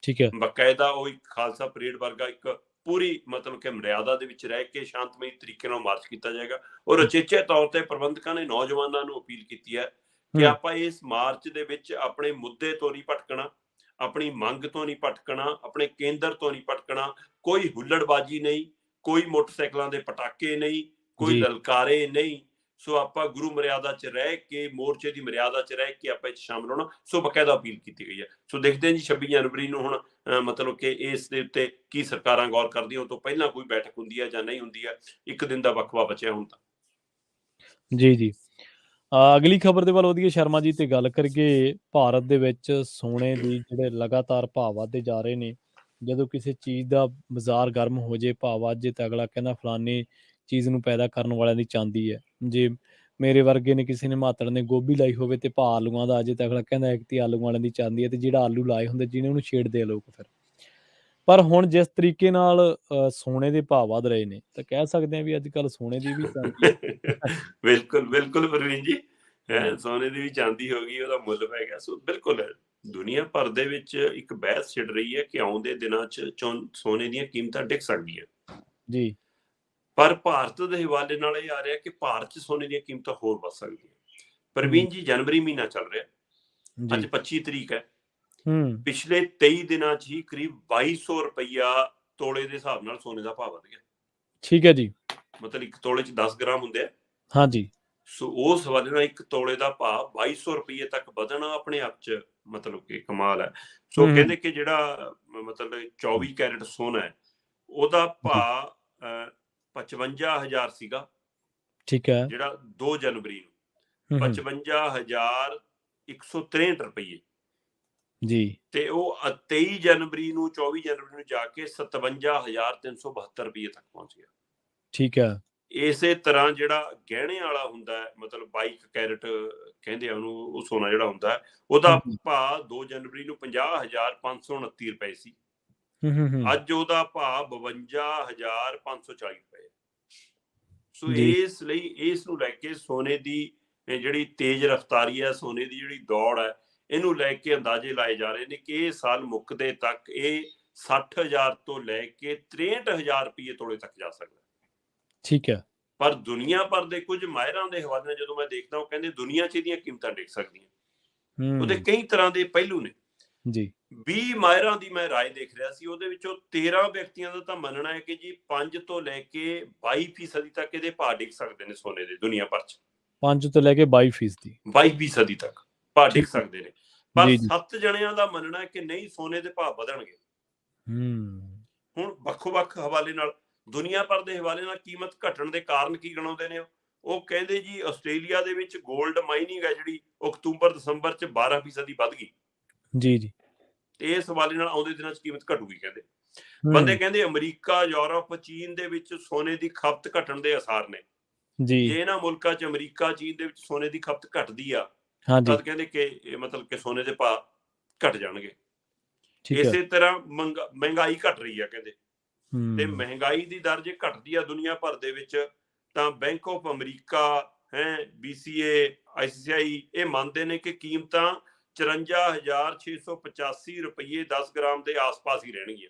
ਬਕਾਇਦਾ ਉਹ ਇੱਕ ਖਾਲਸਾ ਪਰੇਡ ਵਰਗਾ ਇੱਕ ਪੂਰੀ ਮਤਲਬ ਕਿ ਮਰਿਆਦਾ ਦੇ ਵਿੱਚ ਰਹਿ ਕੇ ਸ਼ਾਂਤਮਈ ਤਰੀਕੇ ਨਾਲ ਮਾਰਚ ਕੀਤਾ ਜਾਏਗਾ। ਔਰ ਉਚੇਚੇ ਤੌਰ ਤੇ ਪ੍ਰਬੰਧਕਾਂ ਨੇ ਨੌਜਵਾਨਾਂ ਨੂੰ ਅਪੀਲ ਕੀਤੀ ਹੈ ਕਿ ਆਪਾਂ ਇਸ ਮਾਰਚ ਦੇ ਵਿੱਚ ਆਪਣੇ ਮੁੱਦੇ ਤੋਂ ਨਹੀਂ ਭਟਕਣਾ, ਆਪਣੀ ਮੰਗ ਤੋਂ ਨਹੀਂ ਭਟਕਣਾ, ਆਪਣੇ ਕੇਂਦਰ ਤੋਂ ਨਹੀਂ ਭਟਕਣਾ। ਕੋਈ ਹੁੱਲੜਬਾਜੀ ਨਹੀਂ, ਕੋਈ ਮੋਟਰਸਾਈਕਲਾਂ ਦੇ ਪਟਾਕੇ ਨਹੀਂ, ਕੋਈ ਲਲਕਾਰੇ ਨਹੀਂ। ਸੋ ਆਪਾਂ ਗੁਰੂ ਮਰਿਆਦਾ 'ਚ ਰਹਿ ਕੇ, ਮੋਰਚੇ ਦੀ ਮਰਿਆਦਾ 'ਚ ਰਹਿ ਕੇ ਆਪਾਂ ਇਹ 'ਚ ਸ਼ਾਮਲ ਹੋਣਾ। ਸੋ ਬਕਾਇਦਾ ਅਪੀਲ ਕੀਤੀ ਗਈ ਹੈ। ਸੋ ਦੇਖਦੇ ਹਾਂ ਜੀ 26 ਜਨਵਰੀ ਨੂੰ ਹੁਣ ਮਤਲਬ ਕਿ ਇਸ ਦੇ ਉੱਤੇ ਕੀ ਸਰਕਾਰਾਂ ਗੌਰ ਕਰਦੀਆਂ, ਉਹ ਤੋਂ ਪਹਿਲਾਂ ਕੋਈ ਬੈਠਕ ਹੁੰਦੀ ਹੈ ਜਾਂ ਨਹੀਂ ਹੁੰਦੀ ਹੈ। ਇੱਕ ਦਿਨ ਦਾ ਵਕਫਾ ਬਚਿਆ ਹੁਣ ਤਾਂ। ਜੀ ਅਗਲੀ ਖਬਰ ਦੇ ਵੱਲ ਵਧੀਏ ਸ਼ਰਮਾ ਜੀ, ਤੇ ਗੱਲ ਕਰੀਏ ਭਾਰਤ ਦੇ ਵਿੱਚ ਸੋਨੇ ਦੀ ਜਿਹੜੇ ਲਗਾਤਾਰ ਭਾਅ ਵੱਧਦੇ ਜਾ ਰਹੇ ਨੇ। ਜਦੋਂ ਕਿਸੇ ਚੀਜ਼ ਦਾ ਬਾਜ਼ਾਰ ਗਰਮ ਹੋ ਜੇ, ਭਾਅ ਵੱਧ ਜੇ, ਤਾਂ ਅਗਲਾ ਕਹਿੰਦਾ ਫਲਾਨੀ ਚੀਜ਼ ਨੂੰ ਪੈਦਾ ਕਰਨ ਵਾਲਿਆਂ ਦੀ ਚਾਂਦੀ ਹੈ। ਜੇ ਮੇਰੇ ਵਰਗੇ ਨੇ, ਕਿਸੇ ਨੇ ਮਾਤੜ ਨੇ ਗੋਭੀ ਲਾਈ ਹੋਵੇ ਤੇ ਭਾਅ ਆਲੂਆਂ ਦਾ ਆ ਜੇ, ਤਾਂ ਅਗਲਾ ਕਹਿੰਦਾ ਇੱਕ ਤੇ ਆਲੂ ਵਾਲਿਆਂ ਦੀ ਚਾਂਦੀ ਹੈ। ਤੇ ਜਿਹੜਾ ਆਲੂ ਲਾਏ ਹੁੰਦੇ, ਜਿਹਨੇ ਉਹਨੂੰ ਛੇੜਦੇ ਆ ਲੋਕ ਫਿਰ। ਪਰ ਹੁਣ ਜਿਸ ਤਰੀਕੇ ਨਾਲ ਸੋਨੇ ਦੇ ਭਾਅ ਵੱਧ ਰਹੇ ਨੇ, ਤਾਂ ਕਹਿ ਸਕਦੇ ਹਾਂ ਵੀ ਅੱਜ ਕੱਲ੍ਹ ਸੋਨੇ ਦੀ ਵੀ ਚਾਂਦੀ ਬਿਲਕੁਲ ਪ੍ਰਵੀਨ ਜੀ, ਸੋਨੇ ਦੀ ਵੀ ਚਾਂਦੀ ਹੋ ਗਈ, ਉਹਦਾ ਮੁੱਲ ਪੈ ਗਿਆ। ਸੋ ਬਿਲਕੁਲ ਦੁਨੀਆ ਭਰ ਦੇ ਵਿੱਚ ਇੱਕ ਬਹਿਸ ਛਿੜ ਰਹੀ ਹੈ ਕਿ ਆਉਂਦੇ ਦਿਨਾਂ 'ਚ ਸੋਨੇ ਦੀਆਂ ਕੀਮਤਾਂ ਡਿੱਗ ਸਕਦੀਆਂ ਜੀ। ਪਰ ਭਾਰਤ ਦੇ ਹਵਾਲੇ ਨਾਲ ਇਹ ਆ ਰਿਹਾ ਕਿ ਭਾਰਤ 'ਚ ਸੋਨੇ ਦੀਆਂ ਕੀਮਤਾਂ ਹੋਰ ਵੱਧ ਸਕਦੀਆਂ। ਪ੍ਰਵੀਨ ਜੀ, ਜਨਵਰੀ ਮਹੀਨਾ ਚੱਲ ਰਿਹਾ, ਅੱਜ 25 ਤਰੀਕ ਹੈ। ਪਿਛਲੇ 23 ਦਿਨਾਂ 'ਚ ਹੀ ਕਰੀਬ 2200 ਰੁਪਈਆ ਤੋਲੇ ਦੇ ਹਿਸਾਬ ਨਾਲ ਸੋਨੇ ਦਾ ਭਾਅ ਵਧ ਗਿਆ। ਠੀਕ ਹੈ ਜੀ। ਮਤਲਬ ਇੱਕ ਤੋਲੇ 'ਚ 10 ਗ੍ਰਾਮ ਹੁੰਦੇ ਆ। ਹਾਂਜੀ। ਸੋ ਉਸ ਹਵਾਲੇ ਨਾਲ ਇੱਕ ਤੋਲੇ ਦਾ ਭਾਅ 2200 ਰੁਪਈਏ ਤੱਕ ਵਧਣਾ ਆਪਣੇ ਆਪ 'ਚ ਮਤਲਬ ਕਿ ਕਮਾਲ ਹੈ। ਸੋ ਕਹਿੰਦੇ ਕਿ ਜਿਹੜਾ ਮਤਲਬ 24 ਕੈਰਟ ਸੋਨਾ ਹੈ, ਉਹਦਾ ਭਾਅ 55,000 ਸੀਗਾ। ਠੀਕ ਹੈ। ਜਿਹੜਾ 2 ਜਨਵਰੀ ਨੂੰ 55,163 ਰੁਪਈਏ ਜੀ। ਤੇ ਉਹ 23 ਜਨਵਰੀ ਨੂੰ, 24 ਜਨਵਰੀ ਨੂੰ ਜਾ ਕੇ 57,372 ਰੁਪਈਏ ਤੱਕ ਪਹੁੰਚ ਗਿਆ। ਠੀਕ ਹੈ। ਇਸੇ ਤਰ੍ਹਾਂ ਜਿਹੜਾ ਗਹਿਣੇ ਵਾਲਾ ਹੁੰਦਾ ਹੈ, ਮਤਲਬ 22 ਕੈਰਟ ਕਹਿੰਦੇ ਆ ਉਹਨੂੰ, ਉਹ ਸੋਨਾ ਜਿਹੜਾ ਹੁੰਦਾ ਹੈ, ਉਹਦਾ ਭਾਅ 2 ਜਨਵਰੀ ਨੂੰ 50,529 ਰੁਪਏ ਸੀ। ਅੱਜ ਉਹਦਾ ਭਾਅ 52,540 ਰੁਪਏ। ਸੋ ਇਸ ਲਈ ਇਸ ਨੂੰ ਲੈ ਕੇ ਸੋਨੇ ਦੀ ਜਿਹੜੀ ਤੇਜ਼ ਰਫ਼ਤਾਰੀ ਹੈ, ਸੋਨੇ ਦੀ ਜਿਹੜੀ ਦੌੜ ਹੈ, ਇਹਨੂੰ ਲੈ ਕੇ ਅੰਦਾਜ਼ੇ ਲਾਏ ਜਾ ਰਹੇ ਨੇ ਕਿ ਇਹ ਸਾਲ ਮੁੱਕਦੇ ਤੱਕ ਇਹ 60,000 ਤੋਂ ਲੈ ਕੇ 63,000 ਰੁਪਏ ਤੋਲੇ ਤੱਕ ਜਾ ਸਕਦਾ। ਠੀਕ ਹੈ। ਪਰ ਦੁਨੀਆ ਭਰ ਦੇ ਕੁਝ ਮਾਹਿਰਾਂ ਦੇ ਹਵਾਲੇ ਨਾਲ ਜਦੋਂ ਮੈਂ ਦੇਖਦਾ, ਉਹ ਕਹਿੰਦੇ ਦੁਨੀਆ 'ਚ ਇਹਦੀਆਂ ਕੀਮਤਾਂ ਡਿੱਗ ਸਕਦੀਆਂ। ਉਹਦੇ ਕਈ ਤਰ੍ਹਾਂ ਦੇ ਪਹਿਲੂ ਨੇ ਜੀ। 20 ਮਾਹਿਰਾਂ ਦੀ ਮੈਂ ਰਾਏ ਦੇਖ ਰਿਹਾ ਸੀ, ਉਹਦੇ ਵਿੱਚੋਂ 13 ਵਿਅਕਤੀਆਂ ਦਾ ਤਾਂ ਮੰਨਣਾ ਹੈ ਕਿ ਜੀ 5 ਤੋਂ ਲੈ ਕੇ 22% ਤੱਕ ਇਹਦੇ ਭਾਅ ਡਿੱਗ ਸਕਦੇ ਨੇ ਸੋਨੇ ਦੇ ਦੁਨੀਆ ਭਰ 'ਚ। 5 ਤੋਂ ਲੈ ਕੇ 22% 22% ਤੱਕ ਭਾਅ ਡਿੱਗ ਸਕਦੇ ਨੇ। ਪਰ ਜੀ, ਜੀ। 7 ਜਣਿਆਂ ਦਾ ਮੰਨਣਾ ਹੈ ਕਿ ਨਹੀਂ, ਸੋਨੇ ਦੇ ਭਾਅ ਵਧਣਗੇ। ਹੁਣ ਵੱਖੋ-ਵੱਖ ਹਵਾਲੇ ਨਾਲ, ਦੁਨੀਆ ਭਰ ਦੇ ਹਵਾਲੇ ਨਾਲ ਕੀਮਤ ਘਟਣ ਦੇ ਕਾਰਨ ਕੀ ਗਣਾਉਂਦੇ ਨੇ ਉਹ ਕਹਿੰਦੇ ਜੀ ਆਸਟ੍ਰੇਲੀਆ ਦੇ ਵਿੱਚ 골ਡ ਮਾਈਨਿੰਗ ਹੈ ਜਿਹੜੀ, ਅਕਤੂਬਰ-ਦਸੰਬਰ 'ਚ 12% ਵੱਧ ਗਈ। ਜੀ, ਜੀ। ਤੇ ਇਸ ਹਵਾਲੇ ਨਾਲ ਆਉਂਦੇ ਦਿਨਾਂ 'ਚ ਕੀਮਤ ਘਟੂਗੀ ਕਹਿੰਦੇ। ਬੰਦੇ ਕਹਿੰਦੇ ਅਮਰੀਕਾ, ਯੂਰਪ, ਚੀਨ ਦੇ ਵਿੱਚ ਸੋਨੇ ਦੀ ਖਪਤ ਘਟਣ ਦੇ ਆਸਾਰ ਨੇ। ਜੇ ਇਹਨਾਂ ਮੁਲਕਾਂ 'ਚ ਅਮਰੀਕਾ, ਚੀਨ ਦੇ ਵਿੱਚ ਸੋਨੇ ਦੀ ਖਪਤ ਘਟਦੀ ਆ, ਤਾਂ ਕਹਿੰਦੇ ਕਿ ਮਤਲਬ ਕਿ ਸੋਨੇ ਦੇ ਭਾਅ ਘਟ ਜਾਣਗੇ। ਇਸੇ ਤਰ੍ਹਾਂ ਮਹਿੰਗਾਈ ਘਟ ਰਹੀ ਆ ਕਹਿੰਦੇ, ਤੇ ਮਹਿੰਗਾਈ ਦੀ ਦਰ ਜੇ ਘਟਦੀ ਆ ਦੁਨੀਆ ਭਰ ਦੇ ਵਿੱਚ, ਤਾਂ bank of America BCA, ICICI ਇਹ ਮੰਨਦੇ ਨੇ ਕਿ ਕੀਮਤਾਂ 54,685 ਰੁਪਏ 10 ਗ੍ਰਾਮ ਦੇ ਆਸ-ਪਾਸ ਹੀ ਰਹਿਣਗੀਆਂ।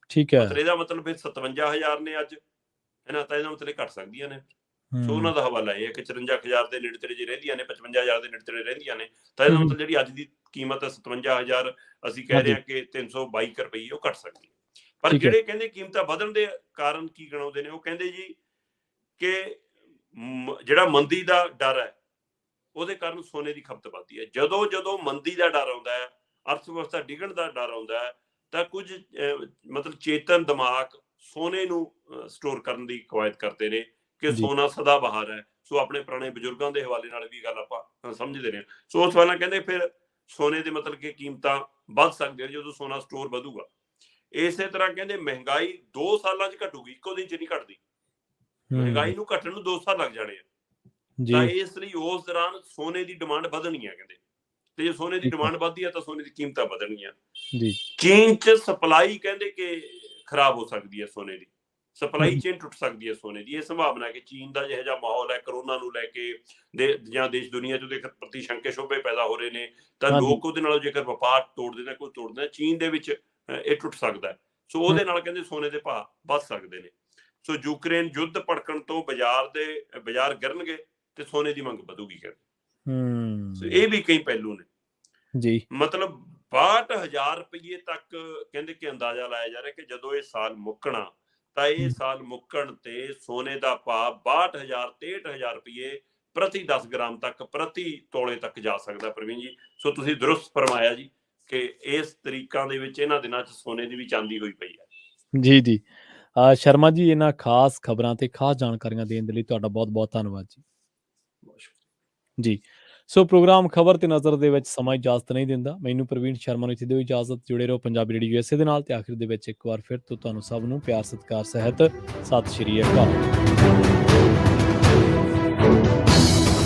ਠੀਕ ਹੈ। ਇਹਦਾ ਮਤਲਬ ਫਿਰ 57,000 ਨੇ ਅੱਜ, ਹੈ ਨਾ, ਤਾਂ ਇਹਦਾ ਮਤਲਬ ਘਟ ਸਕਦੀਆਂ ਨੇ। ਸੋ ਉਹਨਾਂ ਦਾ ਹਵਾਲਾ ਇਹ ਹੈ ਕਿ 54,000 ਦੇ ਨੇੜੇ ਤੇੜੇ ਜੇ ਰਹਿੰਦੀਆਂ ਨੇ, 55,000 ਦੇ ਨੇੜੇ ਤੇੜੇ ਰਹਿੰਦੀਆਂ ਨੇ, ਤਾਂ ਇਹਦਾ ਮਤਲਬ ਜਿਹੜੀ ਅੱਜ ਦੀ ਕੀਮਤ ਹੈ 57,000, ਅਸੀਂ ਕਹਿ ਰਹੇ ਹਾਂ ਕਿ 322 ਰੁਪਏ, ਉਹ ਘਟ ਸਕਦੀ ਹੈ। ਪਰ ਜਿਹੜੇ ਕਹਿੰਦੇ ਕੀਮਤਾਂ ਵਧਣ ਦੇ ਕਾਰਨ ਕੀ ਗਣਾਉਂਦੇ ਨੇ, ਉਹ ਕਹਿੰਦੇ ਜੀ ਕਿ ਜਿਹੜਾ ਮੰਦੀ ਦਾ ਡਰ ਹੈ, ਉਹਦੇ ਕਾਰਨ ਸੋਨੇ ਦੀ ਖਪਤ ਵੱਧਦੀ ਹੈ। ਜਦੋਂ ਮੰਦੀ ਦਾ ਡਰ ਆਉਂਦਾ ਹੈ, ਅਰਥ ਵਿਵਸਥਾ ਡਿੱਗਣ ਦਾ ਡਰ ਆਉਂਦਾ ਹੈ, ਤਾਂ ਕੁਝ ਮਤਲਬ ਚੇਤਨ ਦਿਮਾਗ ਸੋਨੇ ਨੂੰ ਸਟੋਰ ਕਰਨ ਦੀ ਕਵਾਇਦ ਕਰਦੇ ਨੇ ਕਿ ਸੋਨਾ ਸਦਾ ਬਹਾਰ ਹੈ। ਸੋ ਆਪਣੇ ਪੁਰਾਣੇ ਬਜ਼ੁਰਗਾਂ ਦੇ ਹਵਾਲੇ ਨਾਲ ਵੀ ਗੱਲ ਆਪਾਂ ਸਮਝਦੇ ਨੇ। ਸੋ ਉਸ ਵਾਲਾ ਕਹਿੰਦੇ ਫਿਰ ਸੋਨੇ ਦੇ ਮਤਲਬ ਕਿ ਕੀਮਤਾਂ ਵੱਧ ਸਕਦੀਆਂ ਜਦੋਂ ਸੋਨਾ ਸਟੋਰ ਵਧੂਗਾ। ਇਸੇ ਤਰ੍ਹਾਂ ਕਹਿੰਦੇ ਮਹਿੰਗਾਈ 2 ਸਾਲਾਂ 'ਚ ਘਟੂਗੀ, ਇੱਕੋ ਦਿਨ 'ਚ ਨਹੀਂ ਘਟਦੀ। ਮਹਿੰਗਾਈ ਨੂੰ ਘਟਣ ਨੂੰ 2 ਸਾਲ ਲੱਗ ਜਾਣੇ ਆ। ਤਾਂ ਇਸ ਲਈ ਉਸ ਦੌਰਾਨ ਸੋਨੇ ਦੀ ਡਿਮਾਂਡ ਵਧਣੀ ਹੈ ਕਹਿੰਦੇ, ਤੇ ਜੇ ਸੋਨੇ ਦੀ ਡਿਮਾਂਡ ਵੱਧਦੀ ਹੈ ਤਾਂ ਸੋਨੇ ਦੀ ਕੀਮਤਾਂ ਵਧਣਗੀਆਂ। ਚੀਨ 'ਚ ਸਪਲਾਈ ਕਹਿੰਦੇ ਕਿ ਖਰਾਬ ਹੋ ਸਕਦੀ ਹੈ ਸੋਨੇ ਦੀ, ਸਪਲਾਈ ਚੇਨ ਟੁੱਟ ਸਕਦੀ ਹੈ ਸੋਨੇ ਦੀ। ਇਹ ਸੰਭਾਵਨਾ ਹੈ ਕਿ ਚੀਨ ਦਾ ਜਿਹੋ ਜਿਹਾ ਮਾਹੌਲ ਹੈ ਕਰੋਨਾ ਨੂੰ ਲੈ ਕੇ, ਜਾਂ ਦੇਸ਼ ਦੁਨੀਆ 'ਚ ਉਹਦੇ ਪ੍ਰਤੀ ਸ਼ੰਕੇ ਸ਼ੁਬੇ ਪੈਦਾ ਹੋ ਰਹੇ ਨੇ, ਤਾਂ ਲੋਕ ਉਹਦੇ ਨਾਲ ਜੇਕਰ ਵਪਾਰ ਤੋੜਦੇ ਨੇ, ਕੋਈ ਤੋੜਦੇ, ਚੀਨ ਦੇ ਵਿੱਚ ਇਹ ਟੁੱਟ ਸਕਦਾ। ਸੋ ਉਹਦੇ ਨਾਲ ਕਹਿੰਦੇ ਸੋਨੇ ਦੇ ਭਾਅ ਵੱਧ ਸਕਦੇ ਨੇ। ਸੋ ਯੂਕਰੇਨ ਯੁੱਧ ਭੜਕਣ ਤੋਂ ਬਾਜ਼ਾਰ ਗਿਰਨਗੇ ਤੇ ਸੋਨੇ ਦੀ ਮੰਗ ਵਧੂਗੀ ਕਹਿੰਦੇ। ਇਹ ਵੀ ਕਈ ਪਹਿਲੂ ਨੇ ਜੀ। ਮਤਲਬ 62,000 ਰੁਪਏ ਤੱਕ ਕਹਿੰਦੇ ਕਿ ਅੰਦਾਜ਼ਾ ਲਾਇਆ ਜਾ ਰਿਹਾ ਕਿ ਜਦੋਂ ਇਹ ਸਾਲ ਮੁੱਕਣਾ, ਤਾਂ ਇਹ ਸਾਲ ਮੁੱਕਣ ਤੇ ਸੋਨੇ ਦਾ ਭਾਅ 62,000 63,000 ਰੁਪਏ ਪ੍ਰਤੀ 10 ਗ੍ਰਾਮ ਤੱਕ, ਪ੍ਰਤੀ ਤੋਲੇ ਤੱਕ ਜਾ ਸਕਦਾ ਪ੍ਰਵੀਨ ਜੀ। ਸੋ ਤੁਸੀਂ ਦਰੁਸਤ ਫਰਮਾਇਆ ਜੀ ਕਿ ਇਸ ਤਰੀਕਾਂ ਦੇ ਵਿੱਚ ਇਹਨਾਂ ਦਿਨਾਂ 'ਚ ਸੋਨੇ ਦੀ ਵੀ ਚਾਂਦੀ ਹੋਈ ਪਈ ਹੈ। ਜੀ ਜੀ। ਸ਼ਰਮਾ ਜੀ, ਇਹਨਾਂ ਖਾਸ ਖਬਰਾਂ ਤੇ ਖਾਸ ਜਾਣਕਾਰੀਆਂ ਦੇਣ ਦੇ ਲਈ ਤੁਹਾਡਾ ਬਹੁਤ-ਬਹੁਤ ਧੰਨਵਾਦ ਜੀ। ਜੀ। ਸੋ ਪ੍ਰੋਗਰਾਮ ਖਬਰ ਤੇ ਨਜ਼ਰ ਦੇ ਵਿੱਚ ਸਮਾਂ ਇਜਾਜ਼ਤ ਨਹੀਂ ਦਿੰਦਾ। ਮੈਨੂੰ ਪ੍ਰਵੀਨ ਸ਼ਰਮਾ ਨੂੰ ਇੱਥੇ ਦਿਓ ਇਜਾਜ਼ਤ। ਜੁੜੇ ਰਹੋ ਪੰਜਾਬੀ ਰੇਡੀਓ USA ਦੇ ਨਾਲ। ਤੇ ਆਖਿਰ ਦੇ ਵਿੱਚ ਇੱਕ ਵਾਰ ਫਿਰ ਤੋਂ ਤੁਹਾਨੂੰ ਸਭ ਨੂੰ ਪਿਆਰ ਸਤਿਕਾਰ ਸਹਿਤ ਸਤਿ ਸ਼੍ਰੀ ਅਕਾਲ।